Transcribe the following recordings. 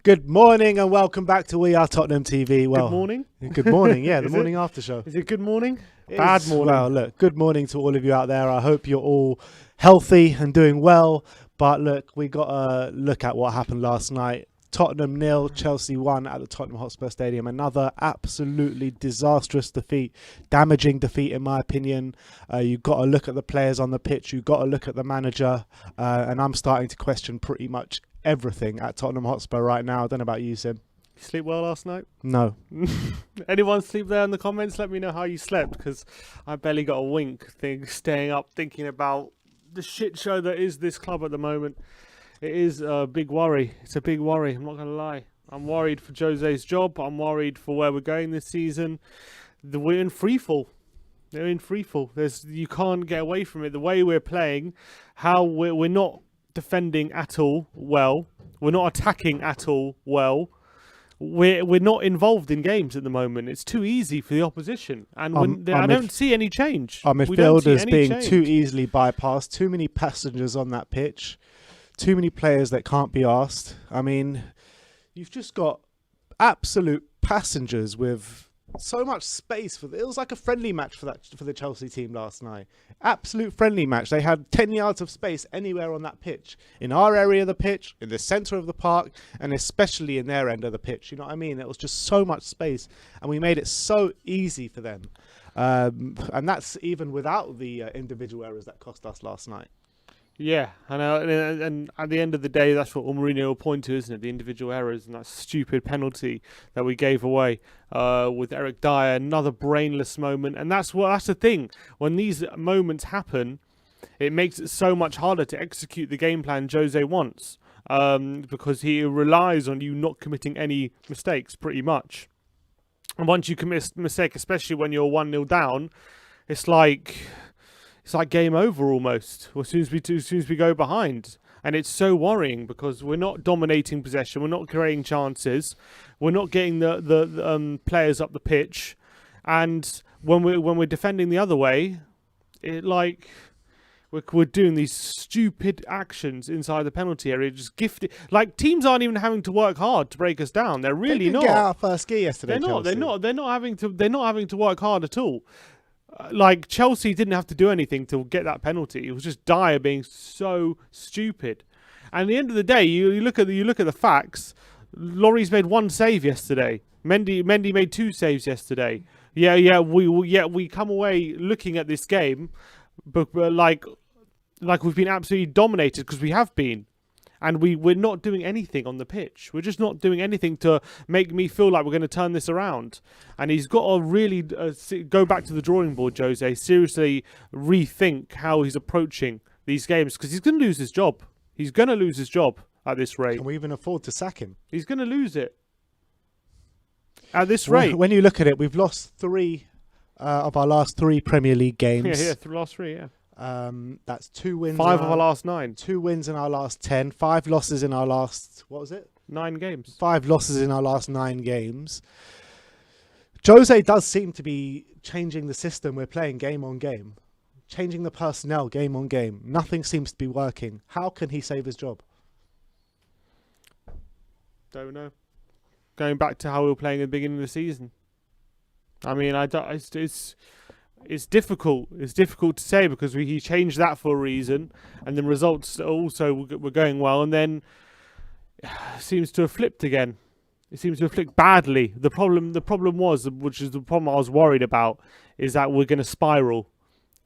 Good morning and welcome back to We Are Tottenham TV. Well, good morning. Good morning, yeah, the morning after show. Is it good morning? Bad morning. Well, look, good morning to all of you out there. I hope you're all healthy and doing well. But look, we got to look at what happened last night. Tottenham 0, Chelsea 1 at the Tottenham Hotspur Stadium. Another absolutely disastrous defeat, damaging defeat in my opinion. You've got to look at the players on the pitch. You've got to look at the manager. And I'm starting to question pretty much everything at Tottenham Hotspur right now. I don't know about you, Sim. You sleep well last night? No. Anyone sleep there in the comments? Let me know how you slept, because I barely got a wink staying up thinking about the shit show that is this club at the moment. It is a big worry. It's a big worry. I'm not going to lie. I'm worried for Jose's job. I'm worried for where we're going this season. We're in freefall. They're in freefall. You can't get away from it. The way we're playing, how we're not defending at all well. We're not attacking at all well. We're not involved in games at the moment. It's too easy for the opposition, and I don't see any change. Our midfielders being too easily bypassed. Too many passengers on that pitch. Too many players that can't be asked. I mean, you've just got absolute passengers with so much space. It was like a friendly match for the Chelsea team last night. Absolute friendly match. They had 10 yards of space anywhere on that pitch. In our area of the pitch, in the centre of the park, and especially in their end of the pitch. You know what I mean? It was just so much space, and we made it so easy for them. And that's even without the individual errors that cost us last night. Yeah, and at the end of the day, that's what Mourinho will point to, isn't it? The individual errors and that stupid penalty that we gave away with Eric Dyer, another brainless moment. And that's the thing. When these moments happen, it makes it so much harder to execute the game plan Jose wants, because he relies on you not committing any mistakes, pretty much. And once you commit a mistake, especially when you're 1-0 down, it's like game over almost as soon as we go behind. And it's so worrying because we're not dominating possession, we're not creating chances, we're not getting the players up the pitch, and when we're defending the other way, we're doing these stupid actions inside the penalty area, just gifted. Like, teams aren't even having to work hard to break us down. They're really not. They didn't get out first gear yesterday. They're not having to work hard at all. Like, Chelsea didn't have to do anything to get that penalty. It was just Dyer being so stupid. And at the end of the day, you look at the facts. Lloris made one save yesterday. Mendy made 2 saves yesterday. We come away looking at this game, but like we've been absolutely dominated, because we have been. And we're not doing anything on the pitch. We're just not doing anything to make me feel like we're going to turn this around. And he's got to really go back to the drawing board, Jose. Seriously rethink how he's approaching these games, because he's going to lose his job. He's going to lose his job at this rate. Can we even afford to sack him? He's going to lose it at this rate. When you look at it, we've lost 3 of our last 3 Premier League games. Yeah, the last 3, yeah. That's 2 wins. 5 of our last 9. 2 wins in our last 10. 5 losses in our last, 9 games. 5 losses in our last 9 games. Jose does seem to be changing the system we're playing game on game. Changing the personnel game on game. Nothing seems to be working. How can he save his job? Don't know. Going back to how we were playing at the beginning of the season. I mean, it's difficult. It's difficult to say, because he changed that for a reason, and the results also were going well, and then it seems to have flipped again. It seems to have flipped badly. The problem was, which is the problem I was worried about, is that we're going to spiral.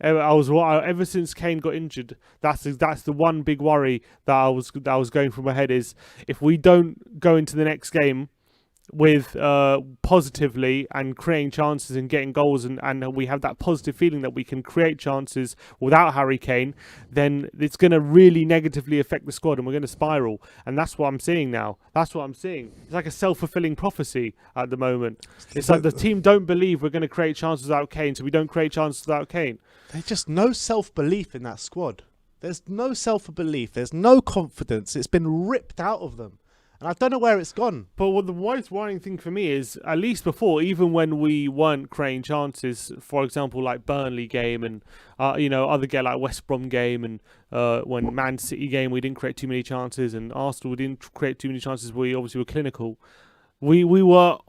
Ever since Kane got injured, that's the one big worry that I was going through my head, is if we don't go into the next game with positively and creating chances and getting goals, and we have that positive feeling that we can create chances without Harry Kane, then it's going to really negatively affect the squad, and we're going to spiral. And that's what I'm seeing now. That's what I'm seeing. It's like a self-fulfilling prophecy at the moment. It's like the team don't believe we're going to create chances without Kane, so we don't create chances without Kane. There's just no self-belief in that squad. There's no self-belief. There's no confidence. It's been ripped out of them. And I don't know where it's gone. But what the most worrying thing for me is, at least before, even when we weren't creating chances, for example, like Burnley game and other game like West Brom game, and when Man City game we didn't create too many chances, and Arsenal we didn't create too many chances. We obviously were clinical. We were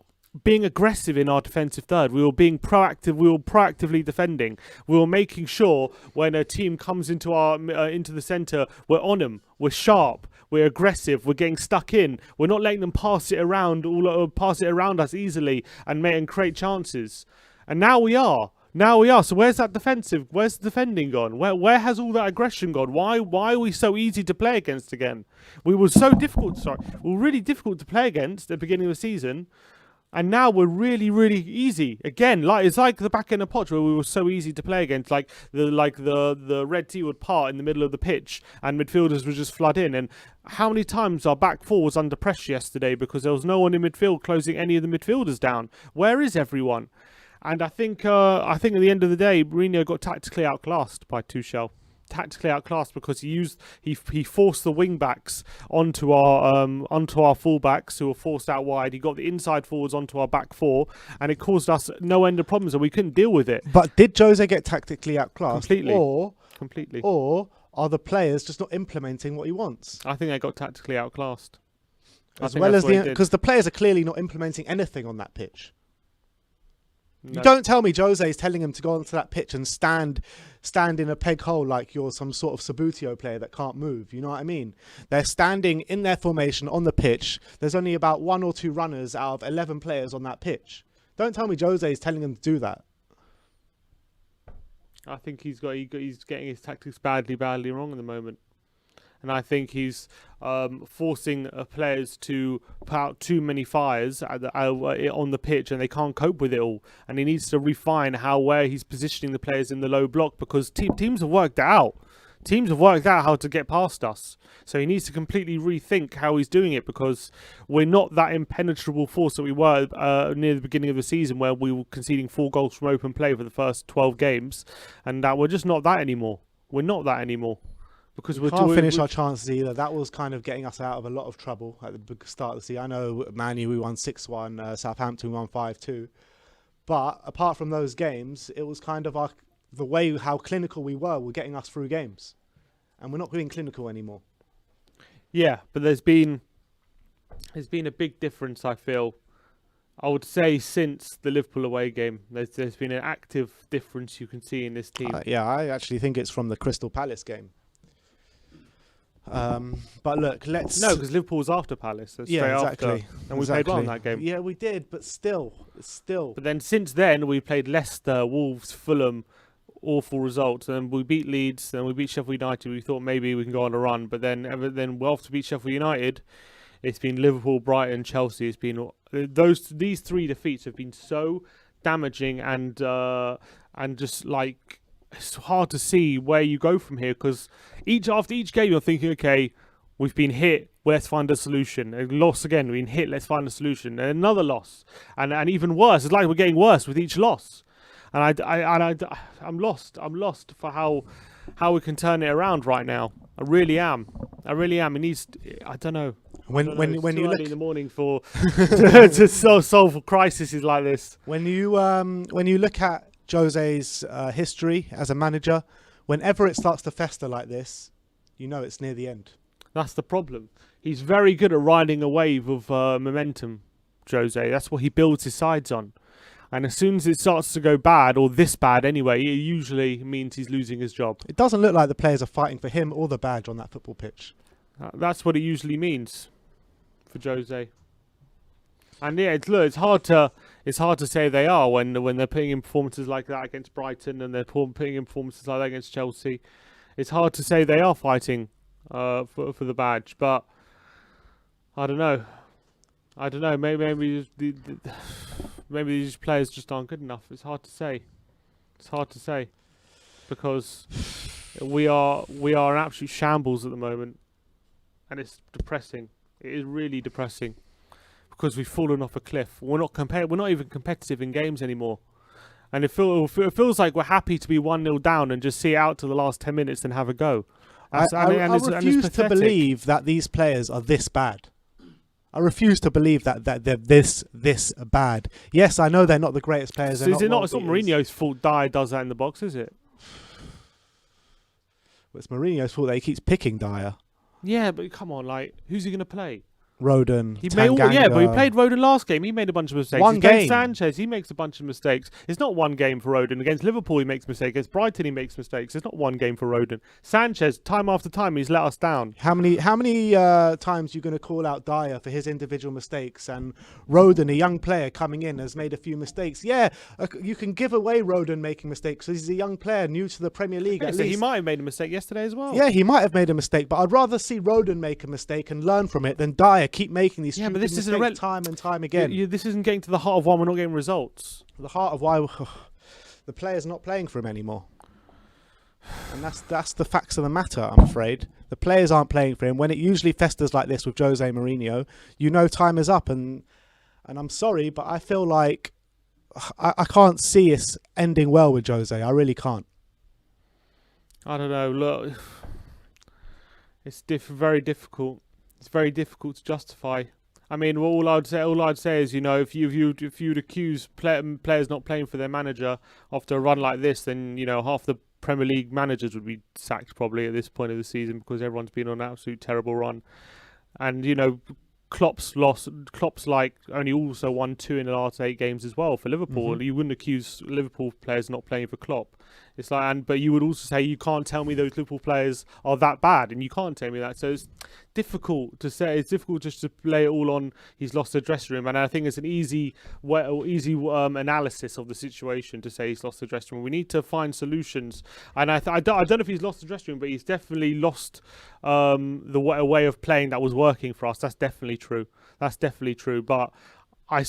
being aggressive in our defensive third. We were being proactive. We were proactively defending. We were making sure when a team comes into our into the centre, we're on them. We're sharp. We're aggressive. We're getting stuck in. We're not letting them pass it around us easily and create chances. And now we are. So where's that defensive? Where's the defending gone? Where has all that aggression gone? Why are we so easy to play against again? We were so difficult. We were really difficult to play against at the beginning of the season. And now we're really, really easy again. It's like the back end of Poch where we were so easy to play against. Like the red tee would part in the middle of the pitch, and midfielders would just flood in. And how many times our back four was under pressure yesterday because there was no one in midfield closing any of the midfielders down? Where is everyone? And I think at the end of the day, Mourinho got tactically outclassed by Tuchel. Tactically outclassed because he forced the wing backs onto our fullbacks who were forced out wide. He got the inside forwards onto our back four, and it caused us no end of problems, and we couldn't deal with it. But did Jose get tactically outclassed? Completely. Or are the players just not implementing what he wants? I think they got tactically outclassed. Because the players are clearly not implementing anything on that pitch. No. You don't tell me Jose is telling him to go onto that pitch and stand in a peg hole like you're some sort of Sabutio player that can't move. You know what I mean? They're standing in their formation on the pitch. There's only about 1 or 2 runners out of 11 players on that pitch. Don't tell me Jose is telling them to do that. I think he's getting his tactics badly wrong at the moment. And I think he's forcing players to put out too many fires on the pitch, and they can't cope with it all. And he needs to refine where he's positioning the players in the low block, because teams have worked it out. Teams have worked out how to get past us. So he needs to completely rethink how he's doing it, because we're not that impenetrable force that we were near the beginning of the season, where we were conceding 4 goals from open play for the first 12 games. And we're just not that anymore. We're not that anymore. Because we can't finish our chances either. That was kind of getting us out of a lot of trouble at the start of the season. I know Man U, we won 6-1, Southampton won 5-2. But apart from those games, it was kind of the way how clinical we were getting us through games. And we're not being clinical anymore. Yeah, but there's been a big difference, I feel. I would say since the Liverpool away game, there's been an active difference you can see in this team. I actually think it's from the Crystal Palace game. But look, because Liverpool was after Palace. Exactly. And we played well in that game. Yeah, we did, but still. But then since then, we played Leicester, Wolves, Fulham, awful results. And we beat Leeds, then we beat Sheffield United. We thought maybe we can go on a run, but then after we beat Sheffield United, it's been Liverpool, Brighton, Chelsea. It's been these 3 defeats have been so damaging and just like. It's hard to see where you go from here, because after each game you're thinking, okay, we've been hit, let's find a solution. A loss again, we've been hit, let's find a solution. And another loss, and even worse. It's like we're getting worse with each loss. And I'm lost. I'm lost for how we can turn it around right now. I really am. It needs. I don't know. When you look in the morning to solve crises like this. When you look at Jose's history as a manager, whenever it starts to fester like this, you know it's near the end. That's the problem. He's very good at riding a wave of momentum, Jose. That's what he builds his sides on. And as soon as it starts to go bad, or this bad anyway, it usually means he's losing his job. It doesn't look like the players are fighting for him or the badge on that football pitch. That's what it usually means for Jose. And yeah, it's hard to say they are when they're putting in performances like that against Brighton, and they're putting in performances like that against Chelsea. It's hard to say they are fighting for the badge, but I don't know. Maybe these players just aren't good enough. It's hard to say, because we are in absolute shambles at the moment, and it's depressing. It is really depressing. Because we've fallen off a cliff. We're not even competitive in games anymore. And it feels like we're happy to be 1-0 down and just see it out to the last 10 minutes and have a go. I refuse to believe that these players are this bad. I refuse to believe that they're this bad. Yes, I know they're not the greatest players. So it's not Mourinho's fault Dyer does that in the box, is it? Well, it's Mourinho's fault that he keeps picking Dyer. Yeah, but come on, like, who's he going to play? Rodon, but he played Rodon last game. He made a bunch of mistakes. Against Sanchez, he makes a bunch of mistakes. It's not one game for Rodon. Against Liverpool, he makes mistakes. Against Brighton, he makes mistakes. It's not one game for Rodon. Sanchez, time after time, he's let us down. How many times are you going to call out Dyer for his individual mistakes? And Rodon, a young player coming in, has made a few mistakes. Yeah, you can give away Rodon making mistakes because he's a young player new to the Premier League. At least he might have made a mistake yesterday as well. Yeah, he might have made a mistake, but I'd rather see Rodon make a mistake and learn from it than Dyer keep making these stupid mistakes time and time again. This isn't getting to the heart of why we're not getting results. The heart of why the player's not playing for him anymore. And that's the facts of the matter, I'm afraid. The players aren't playing for him. When it usually festers like this with Jose Mourinho, you know time is up. And I'm sorry, but I feel like I can't see us ending well with Jose. I really can't. I don't know. Look, it's very difficult. It's very difficult to justify. I mean, all I'd say is, if you'd accuse players not playing for their manager after a run like this, then half the Premier League managers would be sacked probably at this point of the season because everyone's been on an absolute terrible run, and Klopp's like only also won 2 in the last 8 games as well for Liverpool. Mm-hmm. You wouldn't accuse Liverpool players not playing for Klopp. It's like, but you would also say you can't tell me those Liverpool players are that bad, and you can't tell me that. So it's difficult to say. It's difficult just to lay it all on. He's lost the dressing room, and I think it's an easy analysis of the situation to say he's lost the dressing room. We need to find solutions, and I don't know if he's lost the dressing room, but he's definitely lost the way of playing that was working for us. That's definitely true. But I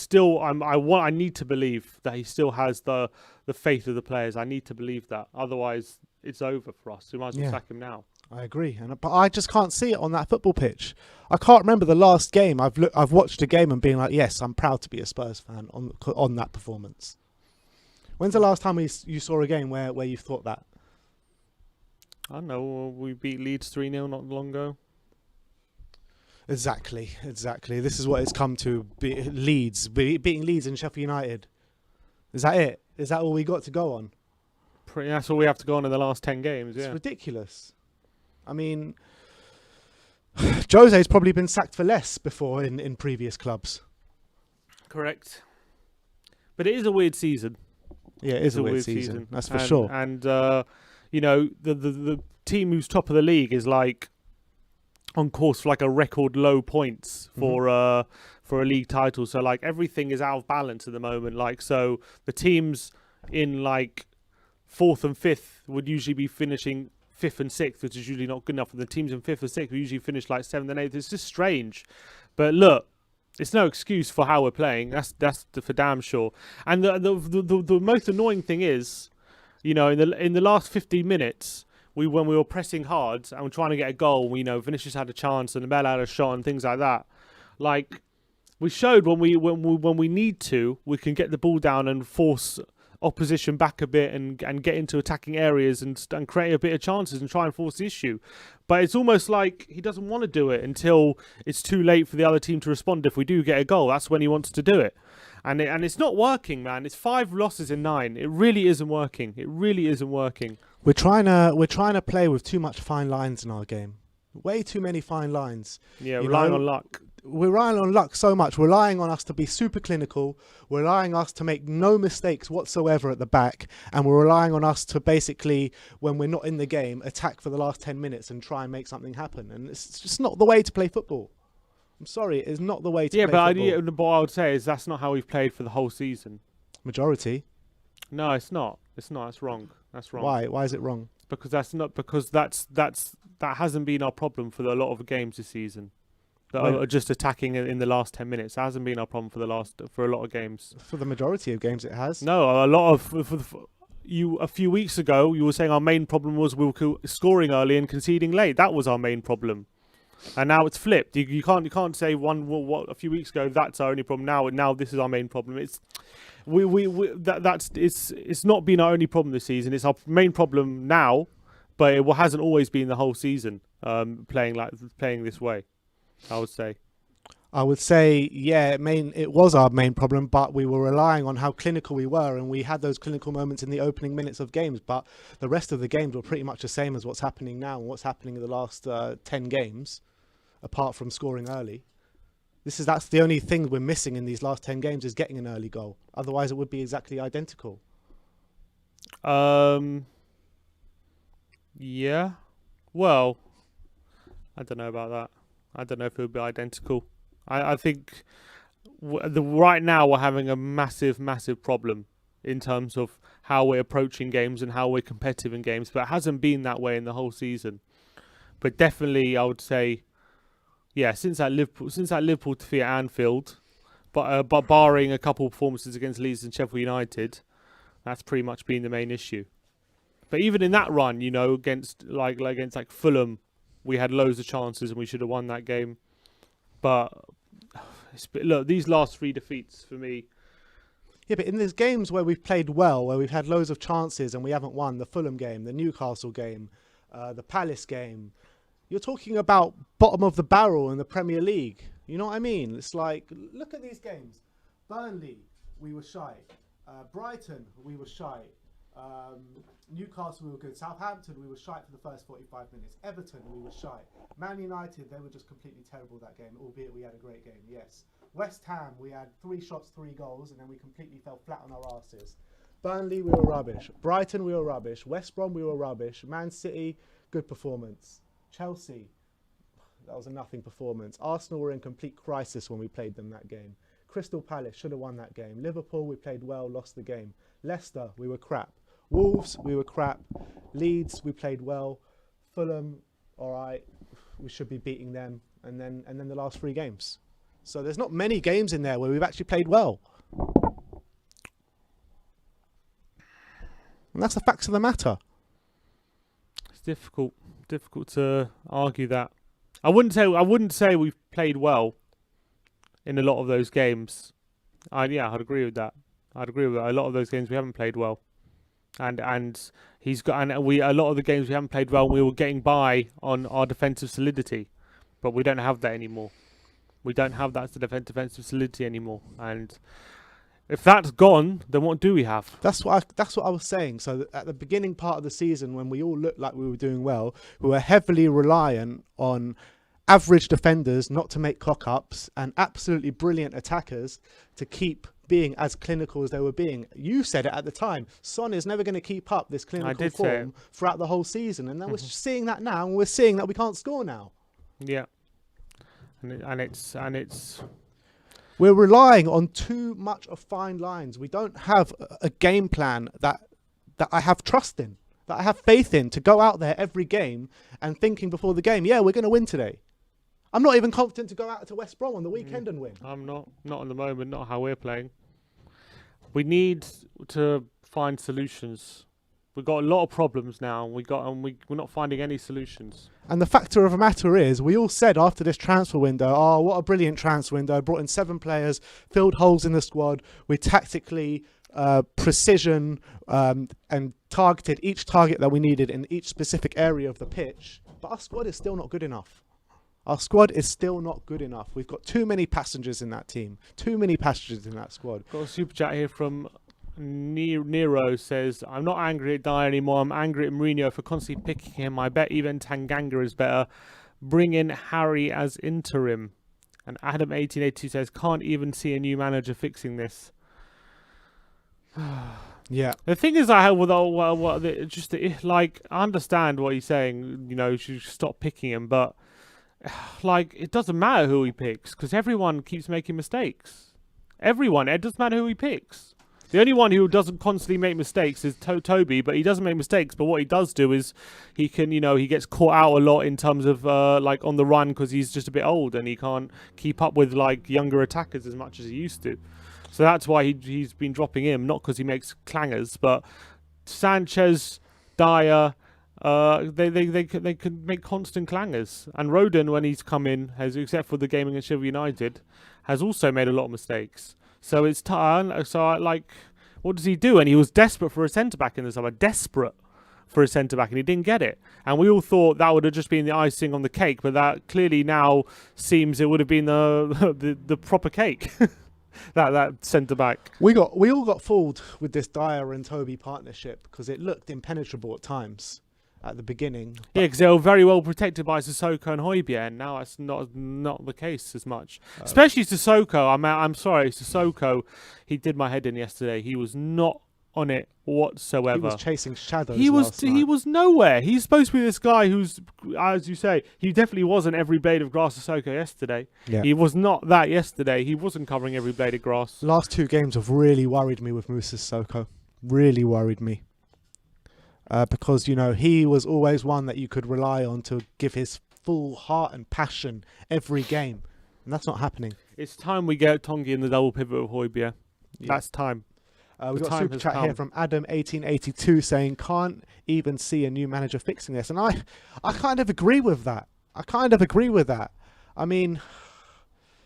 need to believe that he still has the faith of the players. I need to believe that. Otherwise, it's over for us. We might as well sack him now. I agree, but I just can't see it on that football pitch. I can't remember the last game I've watched a game and being like, yes, I'm proud to be a Spurs fan on that performance. When's the last time you saw a game where you thought that? I don't know. We beat Leeds 3-0 not long ago. Exactly. This is what it's come to. Beating Leeds and Sheffield United. Is that it? Is that all we got to go on? That's all we have to go on in the last 10 games. It's ridiculous. I mean, Jose's probably been sacked for less before in previous clubs. Correct. But it is a weird season. Yeah, it is a weird season. That's for sure. And the team who's top of the league is like on course for like a record low points for a league title. So like everything is out of balance at the moment. Like, so the teams in like 4th and 5th would usually be finishing 5th and 6th, which is usually not good enough. And the teams in 5th and 6th would usually finish like 7th and 8th. It's just strange. But look, it's no excuse for how we're playing. That's for damn sure. And the most annoying thing is, in the last 15 minutes, when we were pressing hard and we're trying to get a goal, Vinicius had a chance and Bale had a shot and things like that. Like, we showed when we need to, we can get the ball down and force opposition back a bit and get into attacking areas and create a bit of chances and try and force the issue. But it's almost like he doesn't want to do it until it's too late for the other team to respond. If we do get a goal, that's when he wants to do it. And it's not working, man. It's 5 losses in 9. It really isn't working. We're trying to play with too much fine lines in our game. Way too many fine lines. Yeah, relying on luck. We're relying on luck so much. We're relying on us to be super clinical. We're relying on us to make no mistakes whatsoever at the back. And we're relying on us to basically, when we're not in the game, attack for the last 10 minutes and try and make something happen. And it's just not the way to play football. I'm sorry, it's not the way to play football. But what I would say is that's not how we've played for the whole season. Majority? No, it's not. It's wrong. That's wrong. Why? Why is it wrong? Because that hasn't been our problem for a lot of the games this season. Just attacking in the last 10 minutes. That hasn't been our problem for a lot of games. For the majority of games, it has. No, a lot of a few weeks ago, you were saying our main problem was we were scoring early and conceding late. That was our main problem, and now it's flipped. You can't say a few weeks ago that's our only problem. Now this is our main problem. It's it's not been our only problem this season. It's our main problem now, but it hasn't always been the whole season. Playing this way, I would say. I would say, yeah, it was our main problem, but we were relying on how clinical we were, and we had those clinical moments in the opening minutes of games, but the rest of the games were pretty much the same as what's happening now and what's happening in the last 10 games, apart from scoring early. That's the only thing we're missing in these last 10 games is getting an early goal. Otherwise, it would be exactly identical. Yeah. Well, I don't know about that. I don't know if it would be identical. I think right now we're having a massive, massive problem in terms of how we're approaching games and how we're competitive in games, but it hasn't been that way in the whole season. But definitely, I would say, yeah, since that Liverpool defeat at Anfield, but barring a couple of performances against Leeds and Sheffield United, that's pretty much been the main issue. But even in that run, against Fulham, we had loads of chances and we should have won that game. But look, these last 3 defeats for me. Yeah, but in these games where we've played well, where we've had loads of chances and we haven't won, the Fulham game, the Newcastle game, the Palace game, you're talking about bottom of the barrel in the Premier League. You know what I mean? It's like, look at these games. Burnley, we were shy. Brighton, we were shy. Newcastle, we were good. Southampton, we were shy for the first 45 minutes. Everton, we were shy. Man United, they were just completely terrible that game, albeit we had a great game, yes. West Ham, we had 3 shots, 3 goals, and then we completely fell flat on our asses. Burnley, we were rubbish. Brighton, we were rubbish. West Brom, we were rubbish. Man City, good performance. Chelsea, that was a nothing performance. Arsenal were in complete crisis when we played them that game. Crystal Palace should have won that game. Liverpool, we played well, lost the game. Leicester, we were crap. Wolves, we were crap. Leeds, we played well. Fulham, all right, we should be beating them. And then the last 3 games. So there's not many games in there where we've actually played well. And that's the facts of the matter. It's difficult to argue that. I wouldn't say we've played well in a lot of those games. I'd agree with that. A lot of those games we haven't played well. And a lot of the games we haven't played well, we were getting by on our defensive solidity, but we don't have that anymore. We don't have that defensive solidity anymore, and if that's gone, then what do we have? That's what I was saying. So at the beginning part of the season, when we all looked like we were doing well, we were heavily reliant on average defenders not to make cock-ups and absolutely brilliant attackers to keep being as clinical as they were being. You said it at the time. Son is never going to keep up this clinical form throughout the whole season, and then we're seeing that now, and we're seeing that we can't score now. Yeah, and it's we're relying on too much of fine lines. We don't have a game plan that I have trust in, that I have faith in, to go out there every game and thinking before the game, yeah, we're going to win today. I'm not even confident to go out to West Brom on the weekend and win. I'm not at the moment, not how we're playing. We need to find solutions. We've got a lot of problems now, and we're not finding any solutions. And the factor of the matter is, we all said after this transfer window, oh, what a brilliant transfer window, brought in 7 players, filled holes in the squad, we tactically precision and targeted each target that we needed in each specific area of the pitch. But our squad is still not good enough. Our squad is still not good enough. We've got too many passengers in that team. Too many passengers in that squad. Got a super chat here from Nero. Says, I'm not angry at Dyer anymore. I'm angry at Mourinho for constantly picking him. I bet even Tanganga is better. Bring in Harry as interim. And Adam1882 says, can't even see a new manager fixing this. Yeah. The thing is, I understand what he's saying. You should stop picking him, but it doesn't matter who he picks because everyone keeps making mistakes. It doesn't matter who he picks. The only one who doesn't constantly make mistakes is Toby, but he doesn't make mistakes. But what he does do is he can, he gets caught out a lot in terms of on the run because he's just a bit old and he can't keep up with younger attackers as much as he used to. So that's why he's been dropping him, not because he makes clangers, but Sanchez, Dyer. They could make constant clangers, and Rodon, when he's come in, except for the game against Sheffield United, has also made a lot of mistakes. So it's what does he do? And he was desperate for a centre back in the summer, desperate, for a centre-back, and he didn't get it. And we all thought that would have just been the icing on the cake, but that clearly now seems it would have been the proper cake. that centre-back. We all got fooled with this Dyer and Toby partnership because it looked impenetrable at times at the beginning. Yeah, because they were very well protected by Sissoko and Højbjerg, and now it's not the case as much. Especially Sissoko. I'm sorry, Sissoko. He did my head in yesterday. He was not on it whatsoever. He was chasing shadows. He was nowhere. He's supposed to be this guy who's, as you say, he definitely wasn't every blade of grass Sissoko yesterday. Yeah. He was not that yesterday. He wasn't covering every blade of grass. The last 2 games have really worried me with Moussa Sissoko. Really worried me. Because, he was always one that you could rely on to give his full heart and passion every game. And that's not happening. It's time we get Tongi in the double pivot with Højbjerg. Yeah. That's time. We've got a super chat here from Adam1882 saying, can't even see a new manager fixing this. And I kind of agree with that. I mean,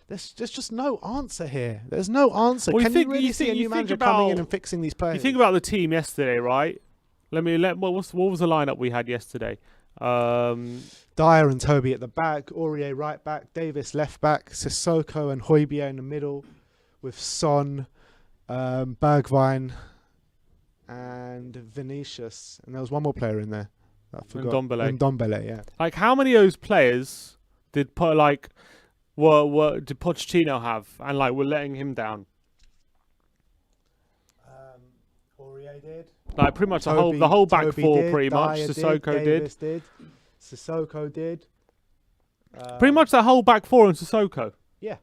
there's just no answer here. There's no answer. Well, Can you really see a new manager coming in and fixing these players? You think about the team yesterday, right? What was the lineup we had yesterday? Dyer and Toby at the back, Aurier right back, Davis left back, Sissoko and Højbjerg in the middle, with Son, Bergwijn, and Vinicius, and there was one more player in there. I forgot. Ndombele, yeah. Like, how many of those players did did Pochettino have, and we're letting him down? Aurier did. Like pretty much the whole back Toby four, did, pretty much. Dyer Sissoko did. Sissoko did. Pretty much the whole back four and Sissoko. Yeah.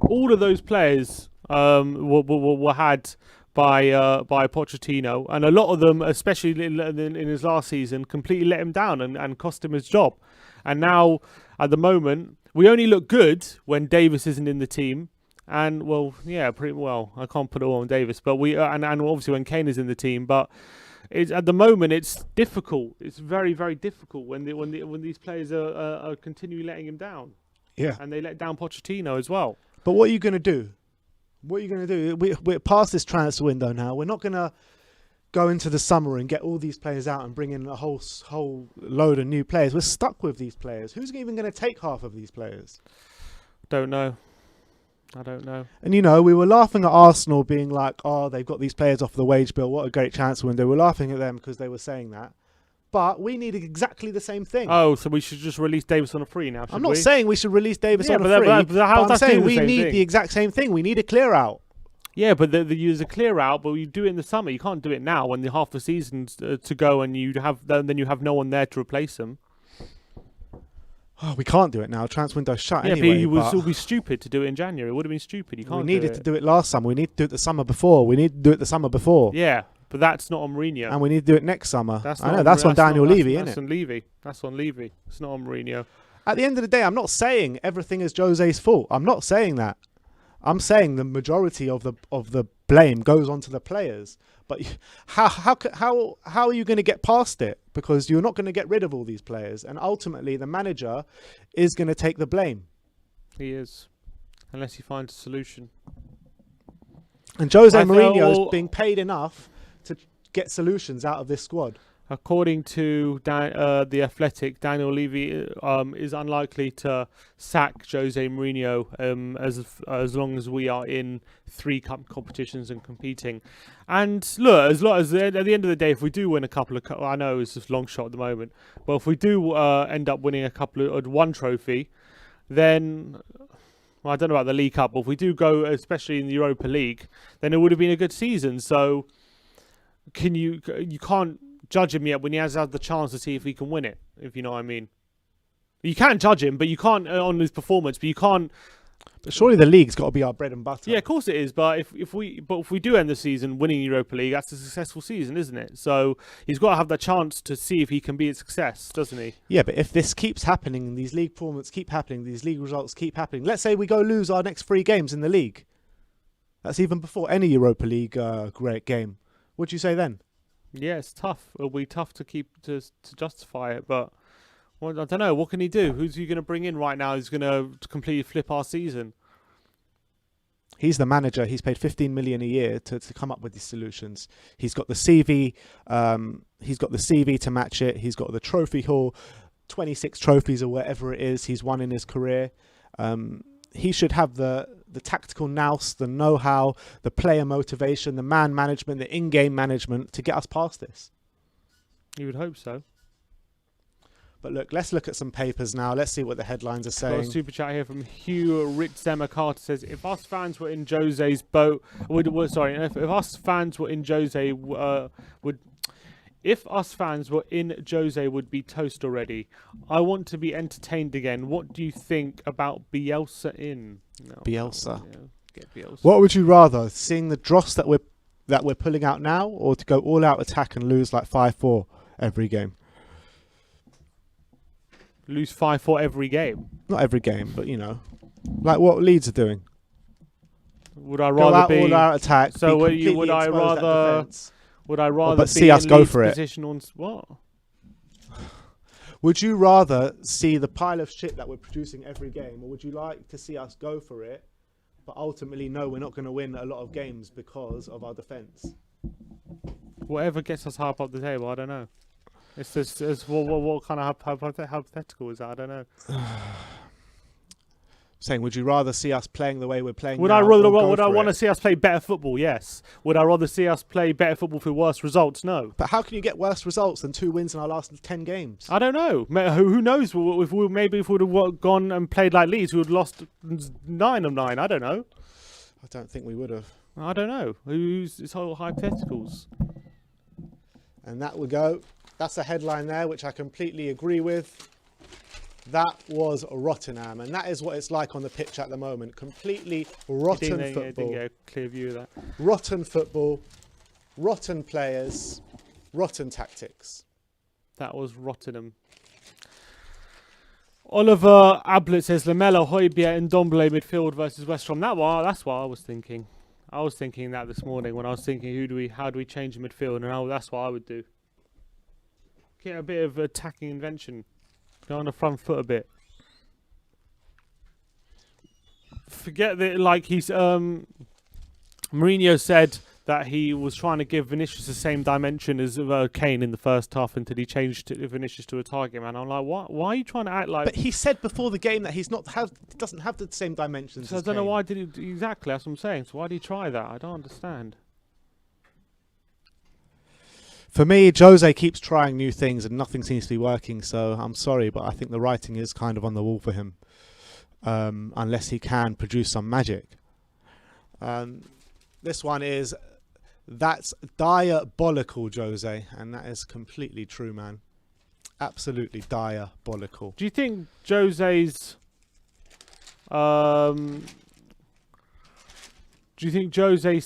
All of those players were had by Pochettino, and a lot of them, especially in his last season, completely let him down and cost him his job. And now, at the moment, we only look good when Davis isn't in the team. And pretty well. I can't put it all on Davis, but and obviously when Kane is in the team. But at the moment it's difficult. It's very, very difficult when these players are continually letting him down. Yeah, and they let down Pochettino as well. But what are you going to do? We're past this transfer window now. We're not going to go into the summer and get all these players out and bring in a whole load of new players. We're stuck with these players. Who's even going to take half of these players? Don't know. I don't know. And we were laughing at Arsenal being like, oh, they've got these players off the wage bill. What a great transfer window. We're laughing at them because they were saying that. But we need exactly the same thing. Oh, so we should just release Davis on a free now, I'm not saying we should release Davis on a free. But I'm saying we need the exact same thing. We need a clear out. Yeah, but there's a clear out, but you do it in the summer. You can't do it now when half the season's to go and then you have no one there to replace them. Oh, we can't do it now. Transfer window's shut anyway. Yeah, but it would still be stupid to do it in January. It would have been stupid. You can't. We needed to do it last summer. We need to do it the summer before. Yeah, but that's not on Mourinho. And we need to do it next summer. That's on Daniel Levy, isn't it? That's on Levy. It's not on Mourinho. At the end of the day, I'm not saying everything is Jose's fault. I'm not saying that. I'm saying the majority of the blame goes onto the players. But how are you going to get past it? Because you're not going to get rid of all these players, and ultimately the manager is going to take the blame. He is, unless he finds a solution. And Jose Mourinho is being paid enough to get solutions out of this squad. According to The Athletic, Daniel Levy is unlikely to sack Jose Mourinho as long as we are in 3 cup competitions and competing. And look, as at the end of the day, if we do win a couple of, I know it's just long shot at the moment, but if we do end up winning one trophy, then I don't know about the League Cup, but if we do go, especially in the Europa League, then it would have been a good season. So you can't judge him yet when he has had the chance to see if he can win it, if you know what I mean. You can judge him, but you can't on his performance, but you can't. But surely the league's got to be our bread and butter. Yeah, of course it is. But if we do end the season winning Europa League, that's a successful season, isn't it? So he's got to have that chance to see if he can be a success, doesn't he? Yeah, but if this keeps happening, these league performances keep happening, these league results keep happening. Let's say we go lose our next 3 games in the league. That's even before any Europa League great game. What'd you say then? Yeah, it's tough. It'll be tough to justify it, but I don't know. What can he do? Who's he going to bring in right now who's going to completely flip our season? He's the manager. He's paid 15 million a year to come up with these solutions. He's got the CV. He's got the CV to match it. He's got the trophy haul, 26 trophies or whatever it is he's won in his career. He should have the tactical nous, the know-how, the player motivation, the man management, the in-game management to get us past this. You would hope so. But look, let's look at some papers now. Let's see what the headlines are saying. Got a super chat here from Hugh Ritzema Carter says, if us fans were in Jose's boat, if us fans were in Jose, if us fans were in Jose, would be toast already. I want to be entertained again. What do you think about Bielsa in? No, Bielsa. Yeah, get Bielsa. What would you rather, seeing the dross that we're pulling out now, or to go all out attack and lose like 5-4 every game? Lose 5-4 every game. Not every game, but like what Leeds are doing. Would I rather be all out attack? So would I rather? Would I rather but see us go for it? Position on what? Would you rather see the pile of shit that we're producing every game, or would you like to see us go for it, but ultimately no, we're not going to win a lot of games because of our defence? Whatever gets us high up the table, I don't know. It's just what kind of hypothetical is that? I don't know. Saying, would you rather see us playing the way we're playing? Would now, I want to see us play better football? Yes. Would I rather see us play better football for worse results? No. But how can you get worse results than 2 wins in our last 10 games? I don't know. Who knows? If we would have gone and played like Leeds, we would have lost 9 of 9. I don't know. I don't think we would have. I don't know. It's all hypotheticals. And that would go. That's a headline there, which I completely agree with. That was Tottenham, and that is what it's like on the pitch at the moment. Completely rotten football. Didn't get a clear view of that. Rotten football, rotten players, rotten tactics. That was Tottenham. Oliver Ablett says Lamela, Højbjerg and Ndombele midfield versus West Brom. That's what I was thinking. I was thinking that this morning when I was thinking how do we change the midfield, and that's what I would do. Get a bit of attacking invention. Go on the front foot a bit. Forget that, like Mourinho said that he was trying to give Vinicius the same dimension as Kane in the first half until he changed Vinicius to a target man. I'm like, what? Why are you trying to act like? But he said before the game that he doesn't have the same dimensions. So I don't know why did he exactly. That's what I'm saying. So why did he try that? I don't understand. For me, Jose keeps trying new things and nothing seems to be working. So I'm sorry, but I think the writing is kind of on the wall for him, unless he can produce some magic. This one is, that's diabolical, Jose, and that is completely true, man. Absolutely diabolical. Do you think Jose's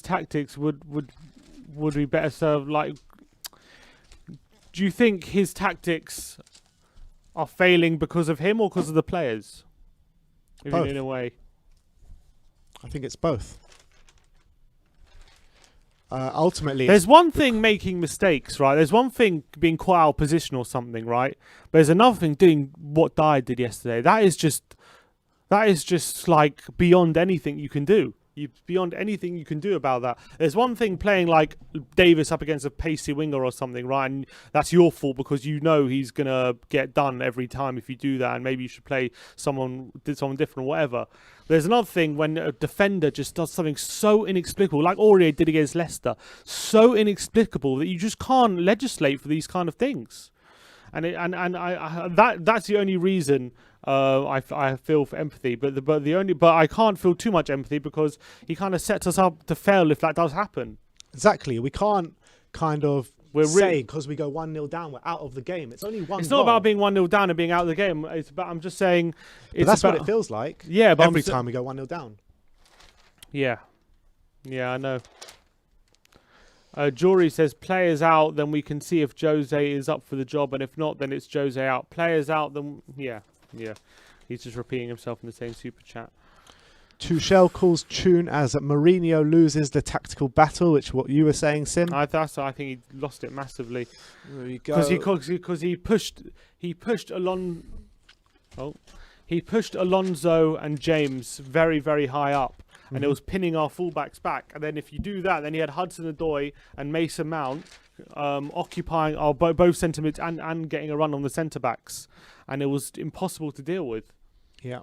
tactics would be better served? Like, do you think his tactics are failing because of him or because of the players? Both. In a way, I think it's both. Ultimately, there's one thing making mistakes, right? There's one thing being quite out of position or something, right? But there's another thing doing what Dyer did yesterday. That is just like beyond anything you can do. Beyond anything you can do about that. There's one thing playing like Davis up against a pacey winger or something, right? And that's your fault because you know he's gonna get done every time if you do that, and maybe you should play someone different or whatever. There's another thing when a defender just does something so inexplicable, like Aurier did against Leicester, so inexplicable that you just can't legislate for these kind of things. And that's the only reason I feel for empathy, but I can't feel too much empathy because he kind of sets us up to fail if that does happen. Exactly, we can't kind of say because we go 1-0 down, we're out of the game. It's only one. It's not about being 1-0 down and being out of the game. It's about. I'm just saying. But that's what it feels like. Yeah, but every time we go 1-0 down. Yeah, I know. Jory says players out, then we can see if Jose is up for the job, and if not, then it's Jose out. Players out, then yeah. He's just repeating himself in the same super chat. Tuchel calls tune as Mourinho loses the tactical battle, which what you were saying, Sim. I think he lost it massively. There you go. Because he pushed Alonso and James very, very high up. and it was pinning our fullbacks back. And then if you do that, then he had Hudson-Odoi and Mason Mount occupying our both centre mids and getting a run on the centre backs, and it was impossible to deal with. Yeah.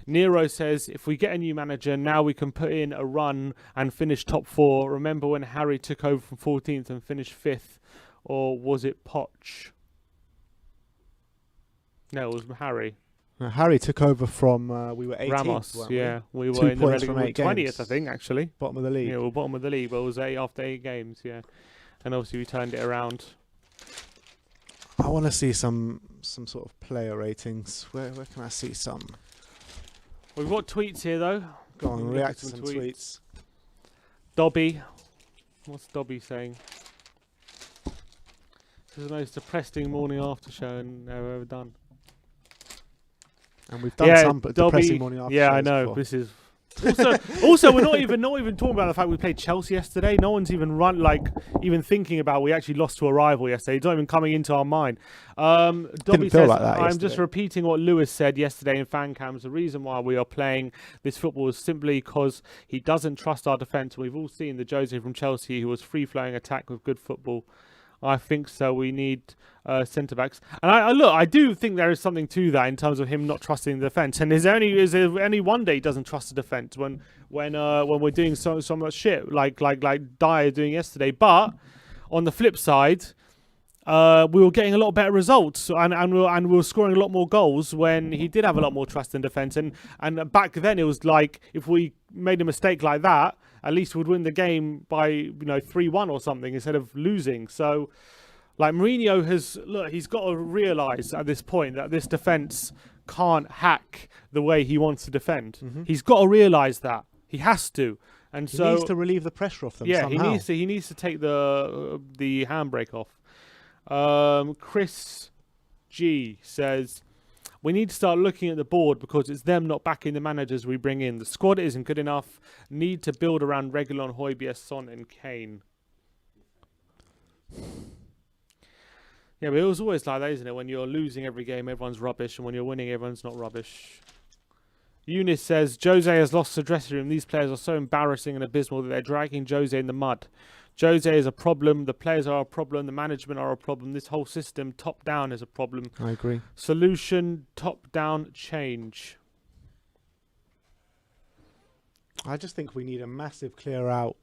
Nero says, if we get a new manager, now we can put in a run and finish top 4. Remember when Harry took over from 14th and finished 5th? Or was it Poch? No, it was Harry. Harry took over from, we were 18th, Ramos, yeah. We were 2 in the points from 8 20th, games. I think, actually. Bottom of the league. Yeah, we were bottom of the league, but it was after 8 games, yeah. And obviously we turned it around. I want to see some sort of player ratings. Where can I see some? We've got tweets here, though. Go on, react to some tweets. Dobby. What's Dobby saying? This is the most depressing morning after show I've ever done. And we've done some depressing morning after shows. Yeah, I know. Before. This is also we're not even talking about the fact we played Chelsea yesterday. No one's even even thinking about we actually lost to a rival yesterday. It's not even coming into our mind. Dobby says, like that I'm just repeating what Lewis said yesterday in fan cams. The reason why we are playing this football is simply because he doesn't trust our defence. We've all seen the Jose from Chelsea who was free-flowing attack with good football. I think so. We need centre backs, and I do think there is something to that in terms of him not trusting the defence. And is there any one day he doesn't trust the defence when we're doing so much shit like Dyer doing yesterday? But on the flip side, we were getting a lot better results, and we were scoring a lot more goals when he did have a lot more trust in defence. And back then it was like if we made a mistake like that, at least we'd win the game by 3-1 or something instead of losing. So, like Mourinho he's got to realise at this point that this defence can't hack the way he wants to defend. Mm-hmm. He's got to realise that. He has to. And he needs to relieve the pressure off them. Yeah, somehow. he needs to take the handbrake off. Chris G says, we need to start looking at the board because it's them not backing the managers we bring in. The squad isn't good enough. Need to build around Reguilon, Højbjerg, Son and Kane. Yeah, but it was always like that, isn't it? When you're losing every game, everyone's rubbish. And when you're winning, everyone's not rubbish. Eunice says, Jose has lost the dressing room. These players are so embarrassing and abysmal that they're dragging Jose in the mud. Jose is a problem. The players are a problem. The management are a problem. This whole system, top down, is a problem. I agree. Solution, top down change. I just think we need a massive clear out.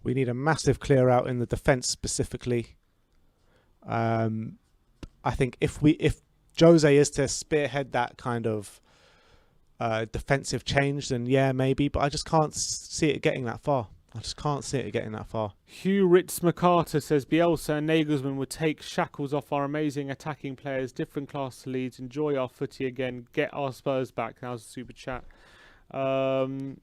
We need a massive clear out in the defence specifically. I think if Jose is to spearhead that kind of defensive change, then yeah, maybe. But I just can't see it getting that far. I just can't see it getting that far. Hugh Ritz McCarter says Bielsa and Nagelsmann would take shackles off our amazing attacking players, different class to Leeds, enjoy our footy again, get our Spurs back. That was a super chat. Someone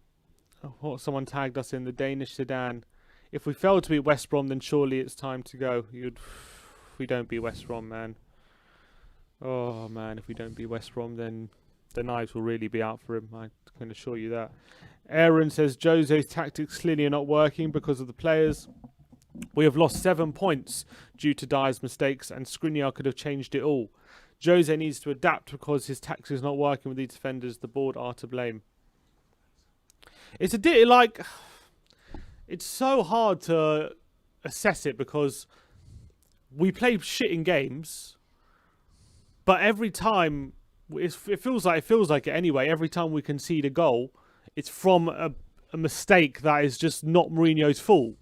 tagged us in the Danish Sedan. If we fail to beat West Brom, then surely it's time to go. If we don't beat West Brom, man. Oh, man, if we don't beat West Brom, then the knives will really be out for him. I can assure you that. Aaron says Jose's tactics clearly are not working because of the players. We have lost 7 points due to Dyer's mistakes, and Skriniar could have changed it all. Jose needs to adapt because his tactics is not working with these defenders. The board are to blame. It's it's so hard to assess it because we play shit in games, but every time it feels like it anyway. Every time we concede a goal, it's from a mistake that is just not Mourinho's fault.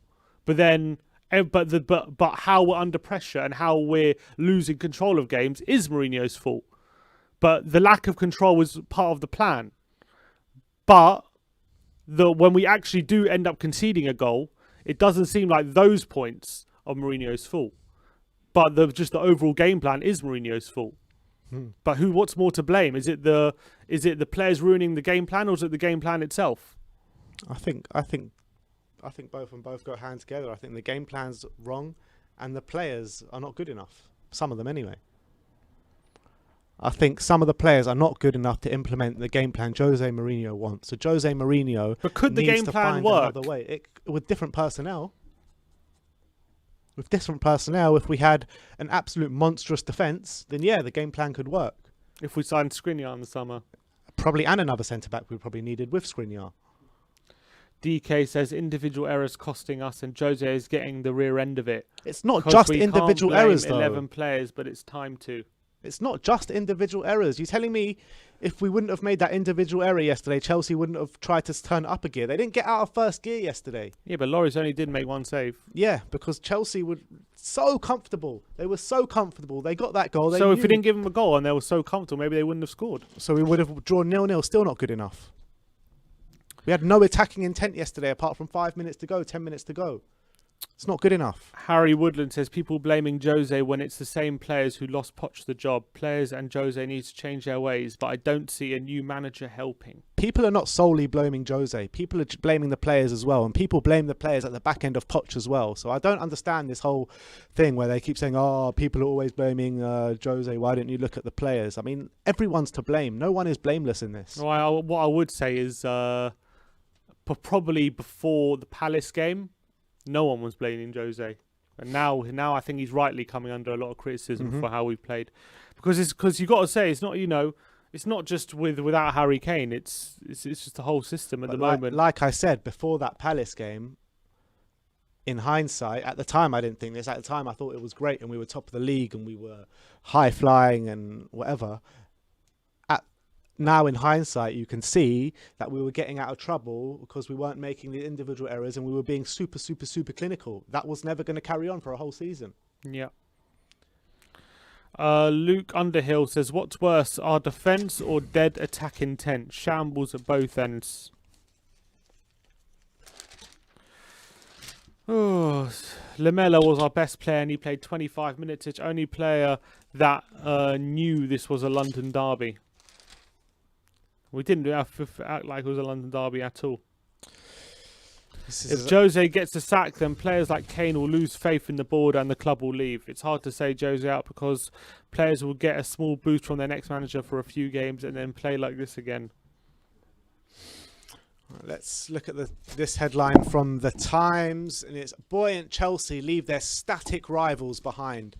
But then, but how we're under pressure and how we're losing control of games is Mourinho's fault. But the lack of control was part of the plan. But when we actually do end up conceding a goal, it doesn't seem like those points are Mourinho's fault. But just the overall game plan is Mourinho's fault. But what's more to blame? Is it the players ruining the game plan, or is it the game plan itself? I think both go hand together. I think the game plan's wrong, and the players are not good enough. Some of them, anyway. I think some of the players are not good enough to implement the game plan Jose Mourinho wants. So Jose Mourinho, but could the game plan work another way with different personnel? With different personnel, if we had an absolute monstrous defence, then yeah, the game plan could work. If we signed Skriniar in the summer. Probably, and another centre-back we probably needed with Skriniar. DK says individual errors costing us, and Jose is getting the rear end of it. It's not just individual errors, though. 11 players, but it's time to. It's not just individual errors. You're telling me if we wouldn't have made that individual error yesterday, Chelsea wouldn't have tried to turn up a gear? They didn't get out of first gear yesterday. Yeah, but Lloris only did make one save. Yeah, because Chelsea were so comfortable. They were so comfortable. They got that goal. So if we didn't give them a goal and they were so comfortable, maybe they wouldn't have scored. So we would have drawn 0-0. Still not good enough. We had no attacking intent yesterday apart from 5 minutes to go, 10 minutes to go. It's not good enough. Harry Woodland says people blaming Jose when it's the same players who lost Poch the job. Players and Jose need to change their ways, but I don't see a new manager helping. People are not solely blaming Jose. People are blaming the players as well. And people blame the players at the back end of Poch as well. So I don't understand this whole thing where they keep saying, oh, people are always blaming Jose. Why don't you look at the players? I mean, everyone's to blame. No one is blameless in this. Well, what I would say is probably before the Palace game, no one was blaming Jose, and now I think he's rightly coming under a lot of criticism for how we've played, because you got to say it's not just without Harry Kane, it's just the whole system at the moment. Like I said before that Palace game, in hindsight, at the time I didn't think this. At the time I thought it was great and we were top of the league and we were high flying and whatever. Now in hindsight, you can see that we were getting out of trouble because we weren't making the individual errors and we were being super clinical. That was never going to carry on for a whole season. Yeah. Luke Underhill says, what's worse, our defence or dead attack intent? Shambles at both ends. Oh, Lamella was our best player and he played 25 minutes. It's only player that knew this was a London derby. We didn't have to act like it was a London derby at all. If Jose gets the sack, then players like Kane will lose faith in the board and the club will leave. It's hard to say Jose out because players will get a small boost from their next manager for a few games and then play like this again. Let's look at this headline from The Times, and it's buoyant Chelsea leave their static rivals behind.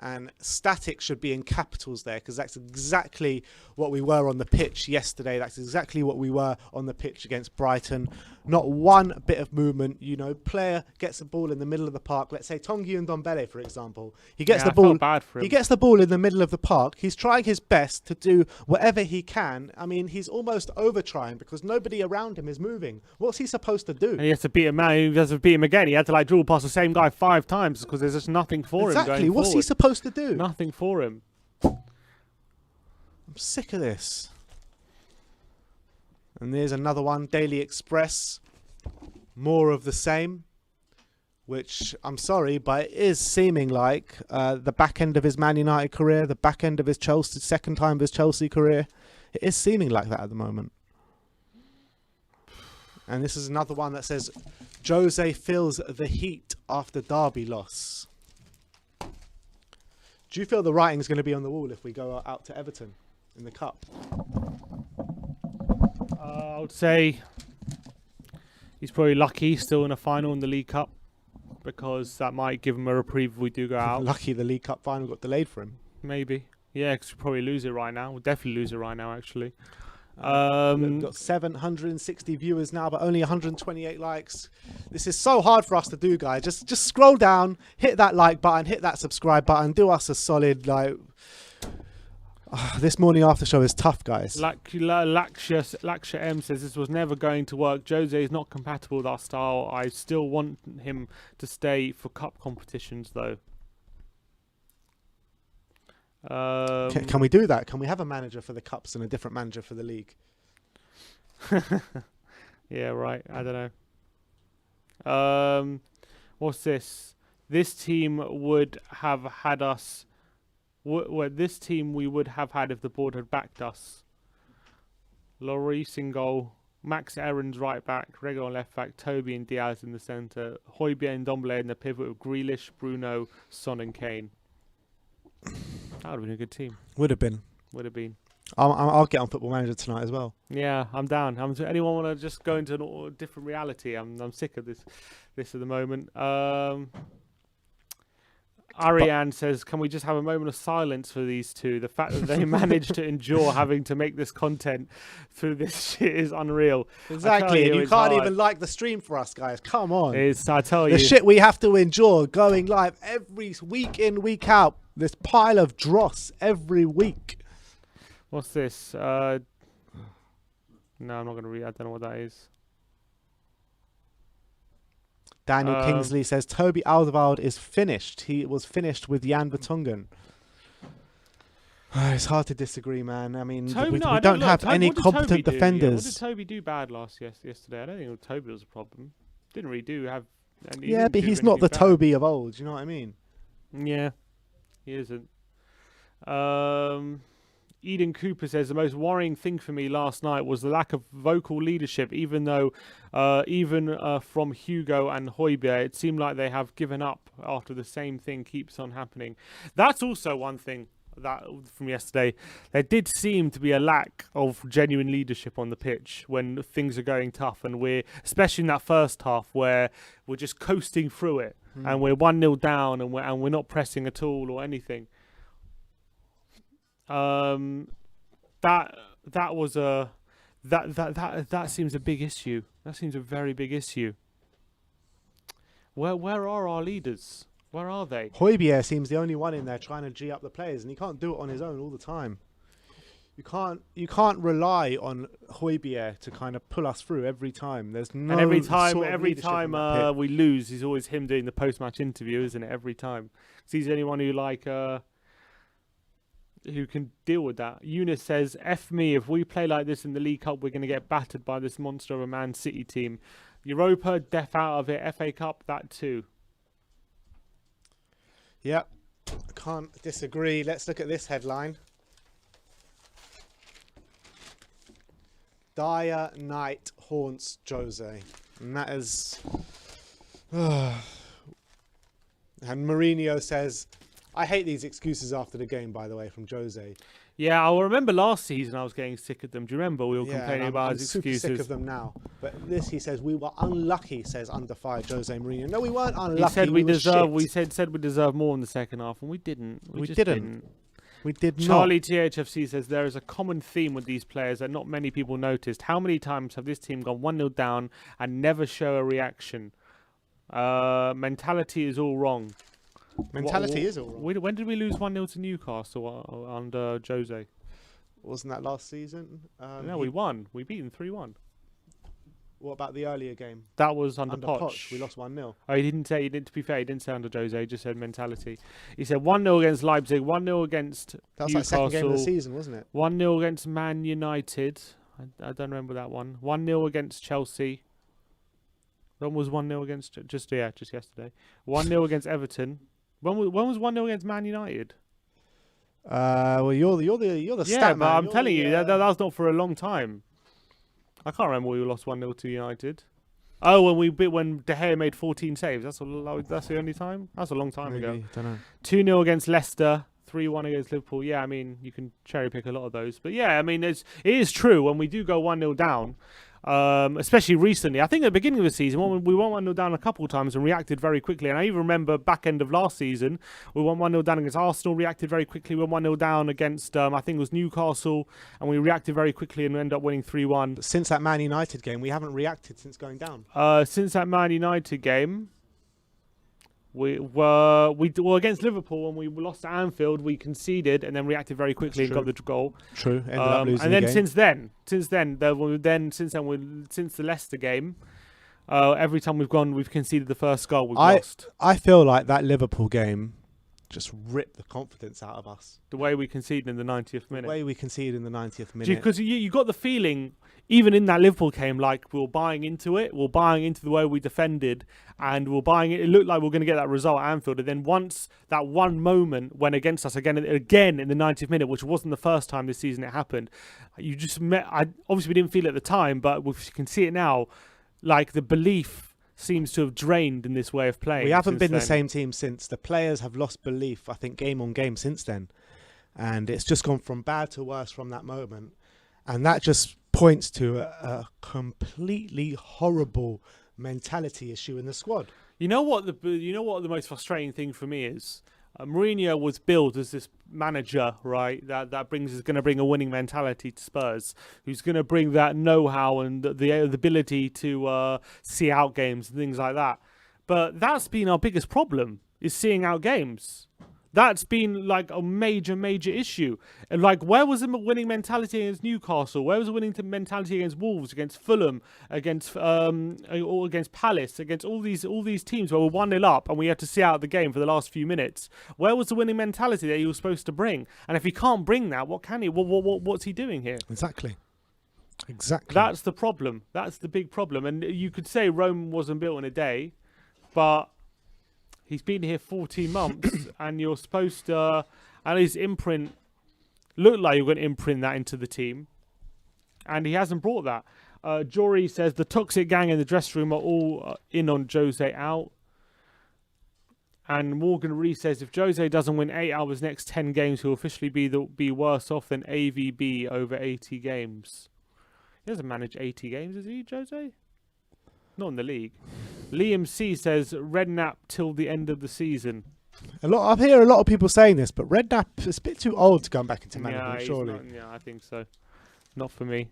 And static should be in capitals there because that's exactly what we were on the pitch yesterday. That's exactly what we were on the pitch against Brighton. Not one bit of movement. You know, player gets the ball in the middle of the park. Let's say Tongi and Ndombele, for example. He gets the ball. Bad for him. He gets the ball in the middle of the park. He's trying his best to do whatever he can. I mean, he's almost over trying because nobody around him is moving. What's he supposed to do? And he has to beat him out. He has to beat him again. He had to dribble past the same guy 5 times because there's just nothing for him. Exactly. What's he supposed to do? Nothing for him. I'm sick of this. And there's another one, Daily Express. More of the same, which I'm sorry, but it is seeming like the back end of his Man United career, the back end of his Chelsea, second time of his Chelsea career. It is seeming like that at the moment. And this is another one that says, Jose feels the heat after derby loss. Do you feel the writing's going to be on the wall if we go out to Everton in the Cup? I would say he's probably lucky still in a final in the League Cup because that might give him a reprieve if we do go out. Lucky the League Cup final got delayed for him. Maybe. Yeah, because we'll probably lose it right now. We'll definitely lose it right now, actually. We've got 760 viewers now, but only 128 likes. This is so hard for us to do, guys. Just scroll down, hit that like button, hit that subscribe button. Do us a solid, this morning after show is tough, guys. Laksha M says this was never going to work. Jose is not compatible with our style. I still want him to stay for cup competitions, though. Can we do that? Can we have a manager for the cups and a different manager for the league? Yeah, right. I don't know. What's this? This team would have had us. This team we would have had if the board had backed us. Lloris in goal, Max Aarons right back, Rego on left back, Toby and Diaz in the centre, Højbjerg and Ndombele in the pivot with Grealish, Bruno, Son and Kane. That would have been a good team. Would have been. I'll get on Football Manager tonight as well. Yeah, I'm down. Anyone want to just go into a different reality? I'm sick of this at the moment. Ariane says, can we just have a moment of silence for these two? The fact that they managed to endure having to make this content through this shit is unreal. Exactly, and you can't hard. even like the stream for us, guys. Come on. I tell you. The shit we have to endure going live every week in, week out. This pile of dross every week. What's this? No, I'm not going to read. I don't know what that is. Daniel Kingsley says Toby Alderweireld is finished. He was finished with Jan Vertonghen. It's hard to disagree, man. I mean, we don't have any competent defenders. What did Toby do bad yesterday? I don't think Toby was a problem. Didn't really have. Yeah, but he's not the bad Toby of old. You know what I mean? Yeah, he isn't. Eden Cooper says the most worrying thing for me last night was the lack of vocal leadership, even from Hugo and Højbjerg, it seemed like they have given up after the same thing keeps on happening. That's also one thing that from yesterday. There did seem to be a lack of genuine leadership on the pitch when things are going tough, and we're, especially in that first half where we're just coasting through it and we're 1-0 down and we're not pressing at all or anything. That seems a big issue. That seems a very big issue. Where are our leaders? Where are they? Højbjerg seems the only one in there trying to G up the players, and he can't do it on his own all the time. You can't rely on Højbjerg to kind of pull us through every time. There's no. And every time we lose, it's always him doing the post-match interview, isn't it? Every time, 'cause he's the only one who can deal with that. Eunice says, F me, if we play like this in the League Cup, we're going to get battered by this monster of a Man City team. Europa, deaf out of it. FA Cup, that too. Yep, I can't disagree. Let's look at this headline. Dire night haunts Jose. And that is... and Mourinho says... I hate these excuses after the game, by the way, from Jose. Yeah, I remember last season I was getting sick of them. Do you remember? We were complaining about his excuses. I'm super sick of them now. But this, he says, we were unlucky, says under fire Jose Mourinho. No, we weren't unlucky. He said we deserve more in the second half, and we didn't. We didn't. We did not. Charlie THFC says there is a common theme with these players that not many people noticed. How many times have this team gone 1-0 down and never show a reaction? Mentality is all wrong. Mentality is all wrong. When did we lose 1-0 to Newcastle under Jose? Wasn't that last season? No, we won. We beat them 3-1. What about the earlier game? That was under Poch. We lost 1-0. Oh, he didn't say. To be fair, he didn't say under Jose. He just said mentality. He said 1-0 against Leipzig, 1-0 against That was Newcastle. like second game of the season, wasn't it? 1-0 against Man United. I don't remember that one. 1-0 against Chelsea. When was 1-0 against? Just yesterday. 1-0 against Everton. When was 1-0 against Man United? Well, you're the stat man. But I'm telling you, that was not for a long time. I can't remember when we lost 1-0 to United. Oh, when De Gea made 14 saves. That's the only time. That's a long time ago. Don't know. 2-0 against Leicester. 3-1 against Liverpool. Yeah, I mean, you can cherry pick a lot of those. But yeah, I mean, it is true when we do go 1-0 down, especially recently. I think at the beginning of the season, when we went 1-0 down a couple of times and reacted very quickly. And I even remember back end of last season, we went 1-0 down against Arsenal, reacted very quickly. We went 1-0 down against, I think it was Newcastle, and we reacted very quickly and ended up winning 3-1. But since that Man United game, we haven't reacted since going down. Since that Man United game... We were against Liverpool when we lost at Anfield. We conceded and then reacted very quickly and got the goal. True. Ended up losing and then the game. since the Leicester game, every time we've conceded the first goal. We've lost. I feel like that Liverpool game just ripped the confidence out of us. The way we conceded in the 90th minute. Because you got the feeling, even in that Liverpool game, like we were buying into it. We were buying into the way we defended, and we were buying it. It looked like we were going to get that result at Anfield. And then once that one moment went against us again in the 90th minute, which wasn't the first time this season it happened, you just obviously we didn't feel it at the time, but we can see it now. Like the belief seems to have drained in this way of playing. We haven't been the same team since. The players have lost belief, I think, game on game since then. And it's just gone from bad to worse from that moment. And that just points to a completely horrible mentality issue in the squad. You know what the most frustrating thing for me is? Mourinho was built as this manager, right? That is going to bring a winning mentality to Spurs, who's going to bring that know-how and the ability to see out games and things like that. But that's been our biggest problem, is seeing out games. That's been like a major issue. And like, where was the winning mentality against Newcastle? Where was the winning mentality against Wolves, against Fulham, against or against Palace, against all these teams where we're 1-0 up and we had to see out the game for the last few minutes? Where was the winning mentality that he was supposed to bring? And if he can't bring that, what can he? What's he doing here? Exactly. That's the problem. That's the big problem. And you could say Rome wasn't built in a day, but he's been here 14 months, and you're supposed to, and his imprint looked like you're going to imprint that into the team, and he hasn't brought that. Jory says the toxic gang in the dressing room are all in on Jose out. And Morgan Rees says if Jose doesn't win 8 out of his next 10 games, he'll officially be worse off than AVB over 80 games. He doesn't manage 80 games, does he, Jose? Not in the league. Liam C says Redknapp till the end of the season. I hear a lot of people saying this, but Redknapp is a bit too old to come back into management, surely. I think so. Not for me.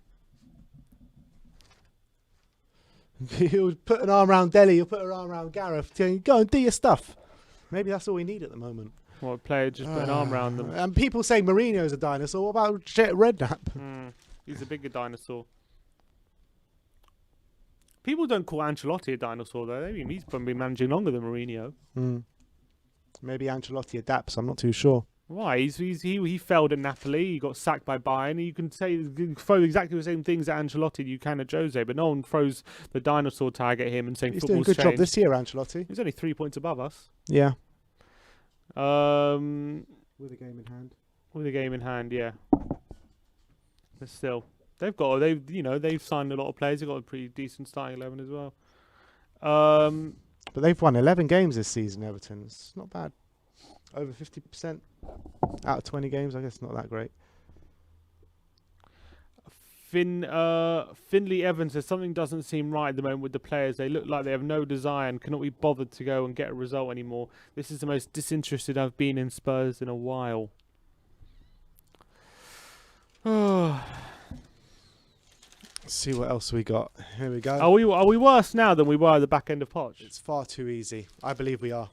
You'll put an arm around Delhi, you'll put an arm around Gareth. Go and do your stuff. Maybe that's all we need at the moment. What, a player just put an arm around them? And people saying Mourinho's a dinosaur. What about Redknapp? He's a bigger dinosaur. People don't call Ancelotti a dinosaur, though. I mean, he's been managing longer than Mourinho. Maybe Ancelotti adapts. I'm not too sure. Why? He failed at Napoli. He got sacked by Bayern. You can throw exactly the same things at Ancelotti you can at Jose, but no one throws the dinosaur tag at him and saying he's football's doing a good changed. job this year, Ancelotti. He's only 3 points above us. Yeah. With a game in hand. With a game in hand, yeah. But still, they've signed a lot of players. They've got a pretty decent starting 11 as well. But they've won 11 games this season, Everton. It's not bad. Over 50% out of 20 games. I guess not that great. Finley Evans says something doesn't seem right at the moment with the players. They look like they have no desire and cannot be bothered to go and get a result anymore. This is the most disinterested I've been in Spurs in a while. Let's see what else we got. Here we go. Are we worse now than we were at the back end of Poch? It's far too easy. I believe we are.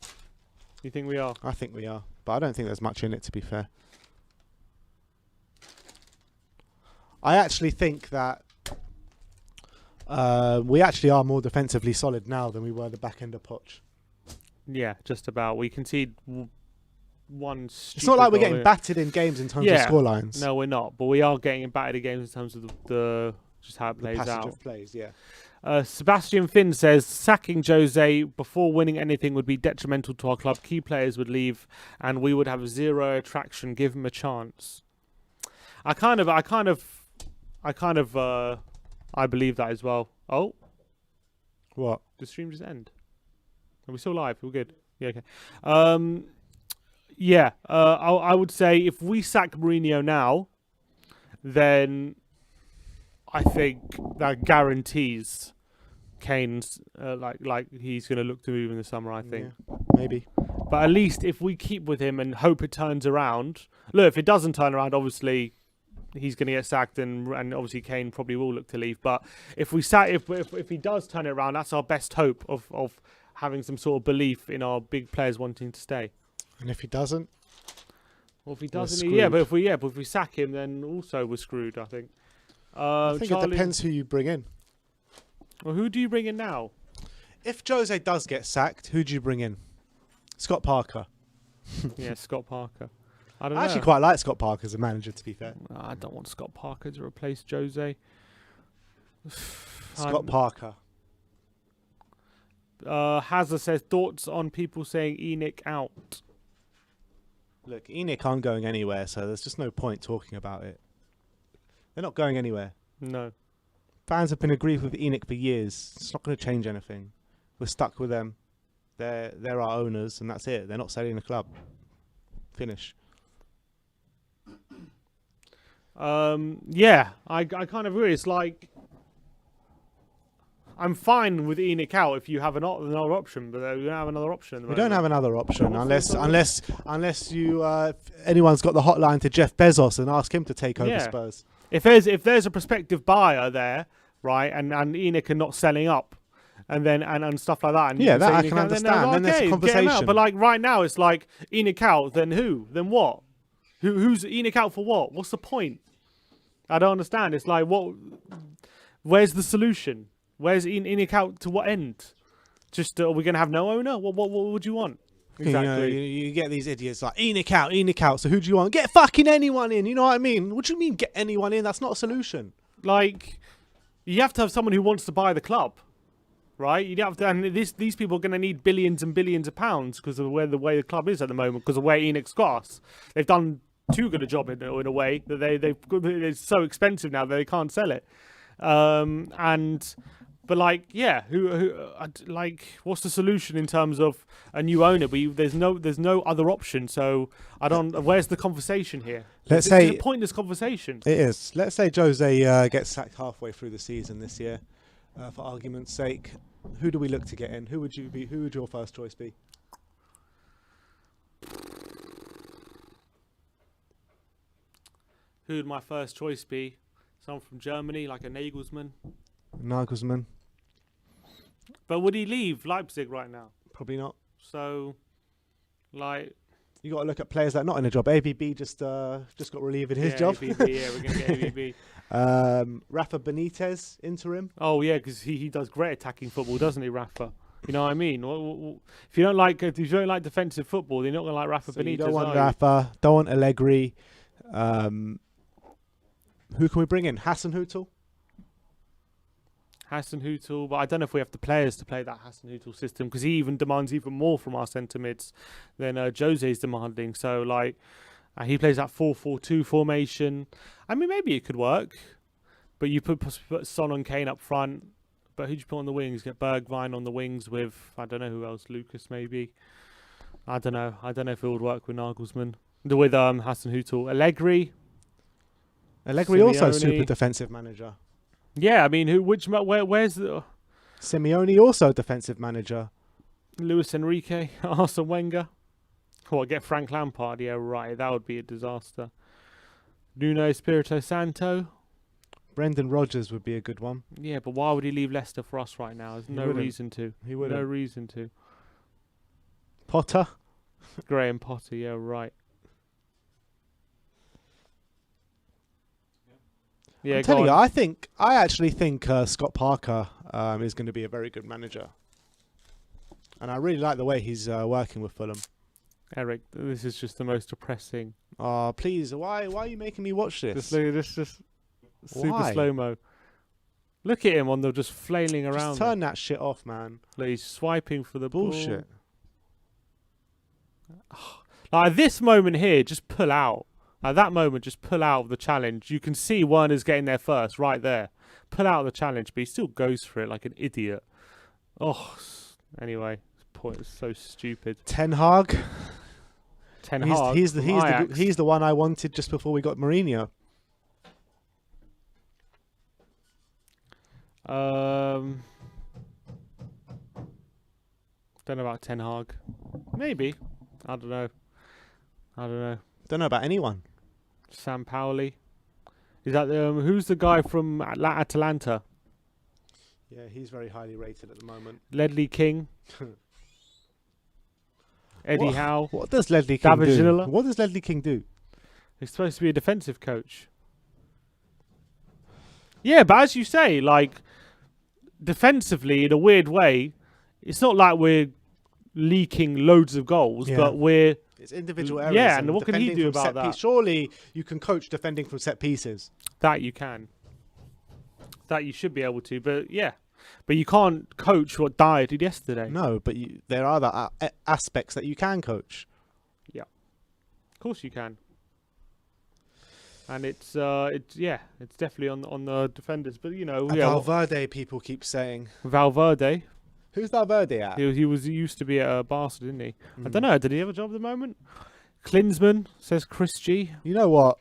You think we are? I think we are. But I don't think there's much in it, to be fair. I actually think that we actually are more defensively solid now than we were at the back end of Poch. Yeah, just about. We concede one. It's not like we're getting battered in games in terms of scorelines. No, we're not. But we are getting battered in games in terms of the just how it plays passage out. Of plays, yeah. Sebastian Finn says sacking Jose before winning anything would be detrimental to our club. Key players would leave, and we would have zero attraction. Give him a chance. I believe that as well. Oh, what? The stream just end. Are we still live? We're good. Yeah. Okay. I would say if we sack Mourinho now, then I think that guarantees Kane's like he's going to look to move in the summer. I think maybe. But at least if we keep with him and hope it turns around. Look, if it doesn't turn around, obviously he's going to get sacked, and obviously Kane probably will look to leave. But if he does turn it around, that's our best hope of having some sort of belief in our big players wanting to stay. And if he doesn't, well, if he doesn't, but if we sack him, then also we're screwed. I think. I think it depends who you bring in. Well, who do you bring in now? If Jose does get sacked, who do you bring in? Scott Parker. Yeah, Scott Parker. I actually quite like Scott Parker as a manager, to be fair. I don't want Scott Parker to replace Jose. Scott Parker. Hazard says, thoughts on people saying ENIC out? Look, ENIC aren't going anywhere, so there's just no point talking about it. They're not going anywhere. No. Fans have been aggrieved with ENIC for years. It's not going to change anything. We're stuck with them. They're our owners, and that's it. They're not selling the club. Finish. I kind of agree. It's like I'm fine with Enoch out if you have another option, but we don't have another option. At the We don't moment. have another option What's the- unless you if anyone's got the hotline to Jeff Bezos and ask him to take over Spurs. If there's a prospective buyer there, right, and Enoch are not selling up, and stuff like that, and Yeah, you that say I Enoch can out, understand. Then there's a get him out. conversation. But like right now, it's like Enoch out. Then who? Then what? Who's Enoch out for what? What's the point? I don't understand. It's like what? Where's the solution? Where's Enoch out to what end? Just are we gonna have no owner? What would you want? Exactly. You get these idiots like Enoch out. So who do you want? Get fucking anyone in. You know what I mean? What do you mean get anyone in? That's not a solution. Like, you have to have someone who wants to buy the club, right? You have to, and these people are going to need billions and billions of pounds because of the way the club is at the moment, because of where Enoch's got us. They've done too good a job in a way that it's so expensive now that they can't sell it. But like, yeah, like, what's the solution in terms of a new owner? But there's no other option. So I don't. Where's the conversation here? Let's It's say a pointless conversation. it is. Let's say Jose gets sacked halfway through the season this year. For argument's sake, who do we look to get in? Who would your first choice be? Who would my first choice be? Someone from Germany, like a Nagelsmann. Nagelsmann? But would he leave Leipzig right now? Probably not. So, like, You got to look at players that are not in a job. ABB just got relieved of his job. ABB, yeah, we're gonna get ABB. Rafa Benitez, interim. Oh yeah, because he does great attacking football, doesn't he, Rafa? You know what I mean? If you don't like defensive football, you're not gonna like Rafa So Benitez. you don't want are you? Rafa. Don't want Allegri. Who can we bring in? Hasenhüttl? Hasenhüttl, but I don't know if we have the players to play that Hasenhüttl system, because he even demands even more from our centre mids than Jose's demanding. So like, he plays that 4-4-2 formation. I mean, maybe it could work, but you put Son and Kane up front. But who'd you put on the wings? Get Bergwijn on the wings with, I don't know who else, Lucas maybe. I don't know if it would work with Nagelsmann. With Hasenhüttl. Allegri Also Simeone. super defensive manager. Yeah, I mean, where's the Simeone also defensive manager. Luis Enrique, Arsene Wenger? What, get Frank Lampard? Yeah, right. That would be a disaster. Nuno Espirito Santo. Brendan Rodgers would be a good one. Yeah, but why would he leave Leicester for us right now? There's no reason to. He wouldn't. No reason to. Potter. Graham Potter, yeah, right. Yeah, I'm telling you, I actually think Scott Parker is going to be a very good manager, and I really like the way he's working with Fulham. Eric, this is just the most depressing. Oh, please, why are you making me watch this? Just look at this, just super Why? slow mo. Look at him on the just flailing around. Just turn that shit off, man. Like he's swiping for the Bullshit. ball. Like at this moment here, just pull out. At that moment, just pull out of the challenge. You can see Werner's getting there first, right there. Pull out of the challenge, but he still goes for it like an idiot. Oh, anyway, this point is so stupid. Ten Hag. Ten Hag. He's the one I wanted just before we got Mourinho. Don't know about Ten Hag. Maybe. I don't know. Don't know about anyone. Sam Paoli. Is that who's the guy from Atalanta? Yeah, he's very highly rated at the moment. Ledley King. Eddie Howe. What does Ledley King David do? Ginola? What does Ledley King do? He's supposed to be a defensive coach. Yeah, but as you say, like, defensively, in a weird way, it's not like we're leaking loads of goals, but we're... It's individual errors. Yeah, and what can he do about that? Surely you can coach defending from set pieces. That you can. That you should be able to, but yeah. But you can't coach what Dyer did yesterday. No, but there are other aspects that you can coach. Yeah. Of course you can. And it's definitely on the defenders. But, you know... Valverde, people keep saying. Valverde... Who's Valverde at? He used to be at Barca, didn't he? I don't know. Did he have a job at the moment? Klinsmann, says Chris G. You know what?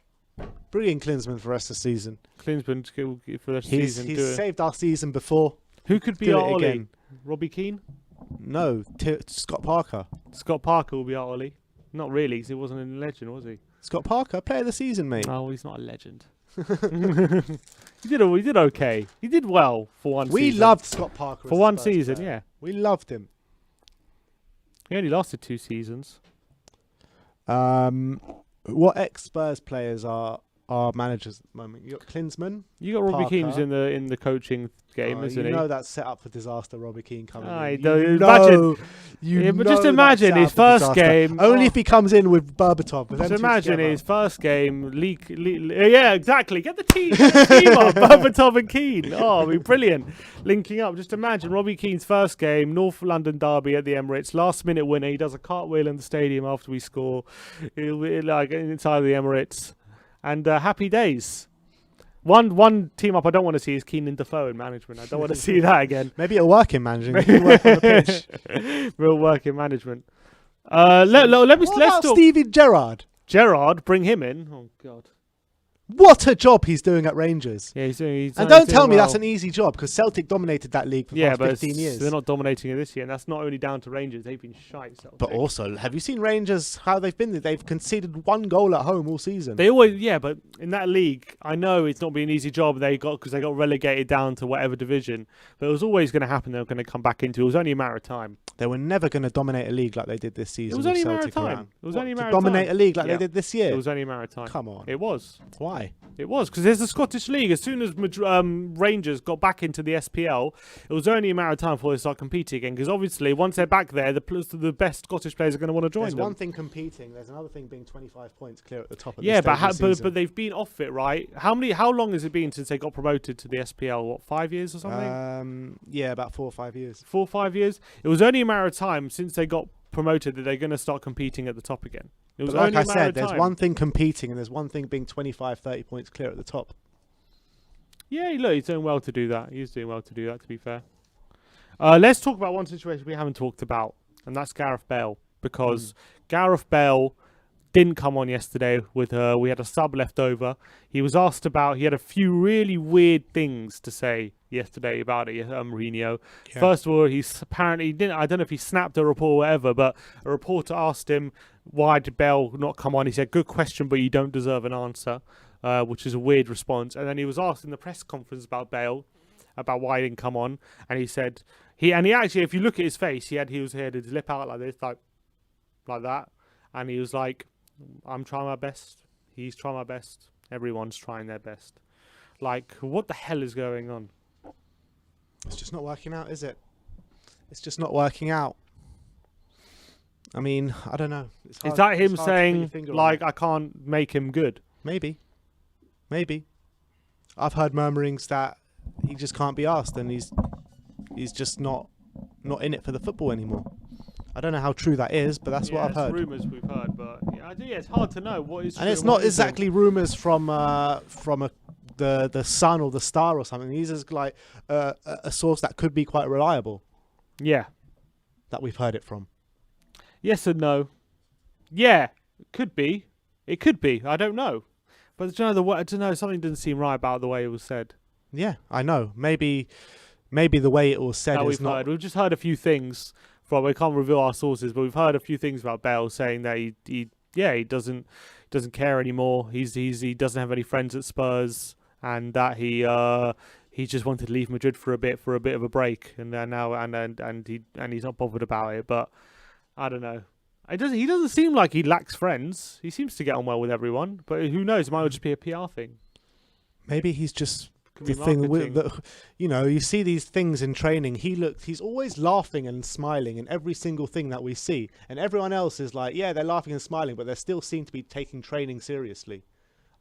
Bring in Klinsmann for the rest of the season. Klinsmann for the rest of the season. He's saved our season before. Who could be Do our it Ollie? again. Robbie Keane? No, Scott Parker. Scott Parker will be our Ollie. Not really, because he wasn't a legend, was he? Scott Parker, player of the season, mate. Oh, he's not a legend. He did okay. He did well for one season. We loved Scott Parker for as a one Spurs season, player. yeah. We loved him. He only lasted 2 seasons. What ex-Spurs players are managers at the moment? You got Klinsmann. You got Robbie Keane Parker. in the coaching game, isn't you he? know that's set up for disaster. Robbie Keane coming in. But just imagine his first game. Only if he comes in with Berbatov. With Just them two imagine together. his first game. Yeah, exactly. Get the team up. Berbatov and Keane. Oh, it'd be brilliant. Linking up. Just imagine Robbie Keane's first game, North London derby at the Emirates. Last minute winner. He does a cartwheel in the stadium after we score. He'll be like inside the Emirates. And happy days. One team up I don't want to see is Keenan Defoe in management. I don't want to see that again. Maybe it'll work in managing. He'll work on the pitch. Real work in management. Let's What talk. Stevie Gerrard? Gerrard, bring him in. Oh God. What a job he's doing at Rangers. Yeah, And don't tell me that's an easy job, because Celtic dominated that league for the past 15 years. They're not dominating it this year, and that's not only down to Rangers. They've been shite. Celtic. But also, have you seen Rangers, how they've been? They've conceded 1 goal at home all season. They always, but in that league, I know it's not been an easy job because they got relegated down to whatever division. But it was always going to happen. They were going to come back into it. It was only a matter of time. They were never going to dominate a league like they did this season. It was only a matter of Celtic time. around. It was only a matter to of time. dominate a league like they did this year. It was only a matter of time. Come on. It was. Why? It was, because there's the Scottish League. As soon as Rangers got back into the SPL, it was only a matter of time before they start competing again. Because obviously, once they're back there, the best Scottish players are going to want to join There's them. one thing competing. There's another thing being 25 points clear at the top of yeah, the season. but they've been off it, right? How long has it been since they got promoted to the SPL? What, 5 years or something? Yeah, about 4 or 5 years. 4 or 5 years. It was only a matter of time since they got promoted that they're going to start competing at the top again. It was But like only I a matter said, of there's time. one thing competing, and there's one thing being 25, 30 points clear at the top. Yeah, look, he's doing well to do that. He's doing well to do that, to be fair. Let's talk about one situation we haven't talked about, and that's Gareth Bale. Because Gareth Bale didn't come on yesterday we had a sub left over. He was asked about, he had a few really weird things to say yesterday about it, Mourinho. Yeah. First of all, he's apparently I don't know if he snapped a report or whatever, but a reporter asked him, why did Bale not come on? He said, good question, but you don't deserve an answer, which is a weird response. And then he was asked in the press conference about Bale, about why he didn't come on, and he said, he actually, if you look at his face, he had his lip out like this, like that, and he was like, I'm trying my best, he's trying my best, everyone's trying their best. Like, what the hell is going on? It's just not working out, is it? It's just not working out. I mean, I don't know. Is that him saying, like, I can't make him good? Maybe. I've heard murmurings that he just can't be asked, and he's just not in it for the football anymore. I don't know how true that is, but that's what I've heard. Rumours we've heard, but it's hard to know what is true. And it's not exactly rumours from the Sun or the Star or something. These is like a source that could be quite reliable. Yeah, that we've heard it from. Yes and no. Yeah, it could be. It could be. I don't know. But I don't know. Something didn't seem right about the way it was said. Yeah, I know. Maybe the way it was said is not. We've just heard a few things. We can't reveal our sources, but we've heard a few things about Bale saying that he doesn't care anymore. He doesn't have any friends at Spurs, and that he just wanted to leave Madrid for a bit of a break, and he's not bothered about it. But I don't know. He doesn't seem like he lacks friends. He seems to get on well with everyone, but who knows? It might just be a PR thing. Maybe he's just. The thing with you see these things in training. He's always laughing and smiling in every single thing that we see, and everyone else is like, yeah, they're laughing and smiling, but they still seem to be taking training seriously.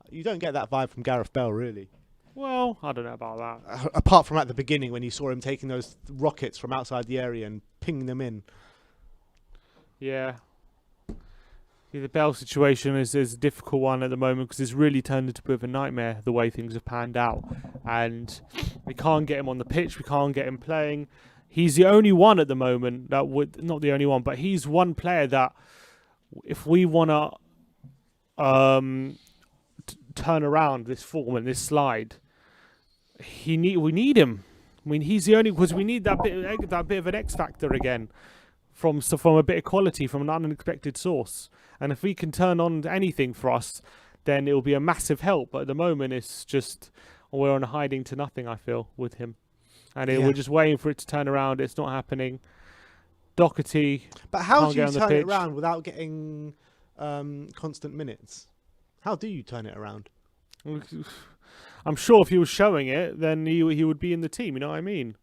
You don't get that vibe from Gareth Bale, really. Well, I don't know about that. Apart from at the beginning when you saw him taking those rockets from outside the area and pinging them in. Yeah. The Bale situation is a difficult one at the moment because it's really turned into a bit of a nightmare the way things have panned out, and we can't get him on the pitch, we can't get him playing. He's the only one at the moment that not the only one, but he's one player that if we want to turn around this form and this slide, we need him. I mean, he's the only, because we need that bit of an X factor again from a bit of quality from an unexpected source. And if we can turn on anything for us, then it will be a massive help. But at the moment, it's just we're on a hiding to nothing, I feel, with him. And we're just waiting for it to turn around. It's not happening. Doherty. But how can't do you get on turn the it pitch. around without getting constant minutes? How do you turn it around? I'm sure if he was showing it, then he would be in the team. You know what I mean?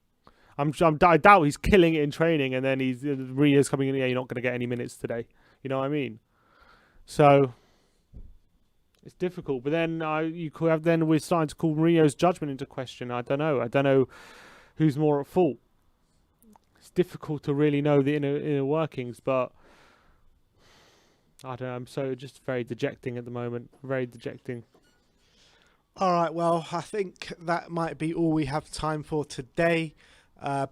I doubt he's killing it in training, and then Mourinho's coming in. Yeah, you're not going to get any minutes today. You know what I mean? So it's difficult. But then we're starting to call Mourinho's judgment into question. I don't know who's more at fault. It's difficult to really know the inner workings, but I don't know. I'm so just very dejecting at the moment. Very dejecting. All right, well, I think that might be all we have time for today.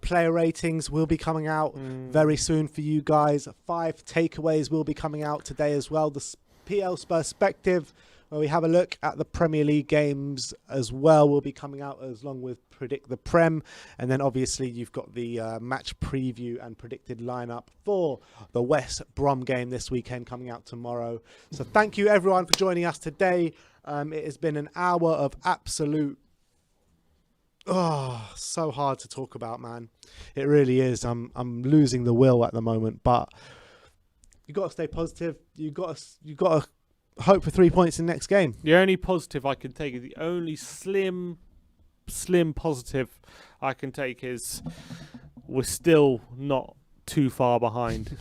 Player ratings will be coming out very soon for you guys. 5 takeaways will be coming out today as well. The PL's perspective, where we have a look at the Premier League games as well, will be coming out along with Predict the Prem. And then obviously you've got the match preview and predicted lineup for the West Brom game this weekend coming out tomorrow. So thank you everyone for joining us today. It has been an hour of absolute... Oh, so hard to talk about, man. It really is. I'm losing the will at the moment, but you got to stay positive. You got to hope for 3 points in the next game. The only positive I can take, the only slim positive I can take is we're still not too far behind.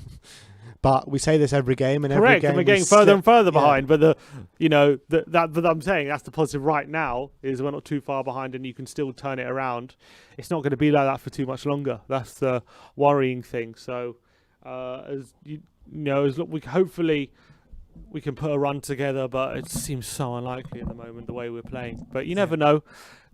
But we say this every game, and correct, every game and we're getting further and further behind. But that I'm saying that's the positive right now is we're not too far behind, and you can still turn it around. It's not going to be like that for too much longer. That's the worrying thing. So, hopefully we can put a run together, but it seems so unlikely at the moment the way we're playing. But you never know.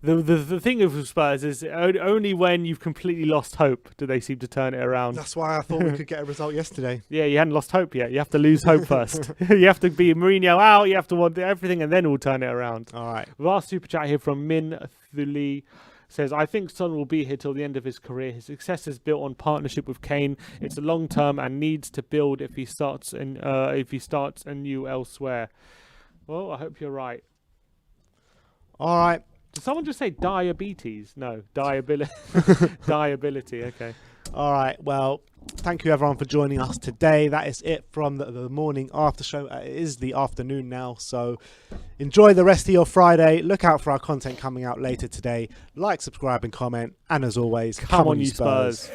The thing with Spurs is only when you've completely lost hope do they seem to turn it around. That's why I thought we could get a result yesterday. Yeah, you hadn't lost hope yet. You have to lose hope first. You have to be Mourinho out. You have to want everything, and then we'll turn it around. All right. Our super chat here from Min Thuli says, I think Son will be here till the end of his career. His success is built on partnership with Kane. It's a long term and needs to build if he starts anew elsewhere. Well, I hope you're right. All right. Did someone just say diabetes? No, diability. Diability, okay. All right, well, thank you everyone for joining us today. That is it from the morning after show. It is the afternoon now, so enjoy the rest of your Friday. Look out for our content coming out later today. Like, subscribe and comment. And as always, come on you Spurs.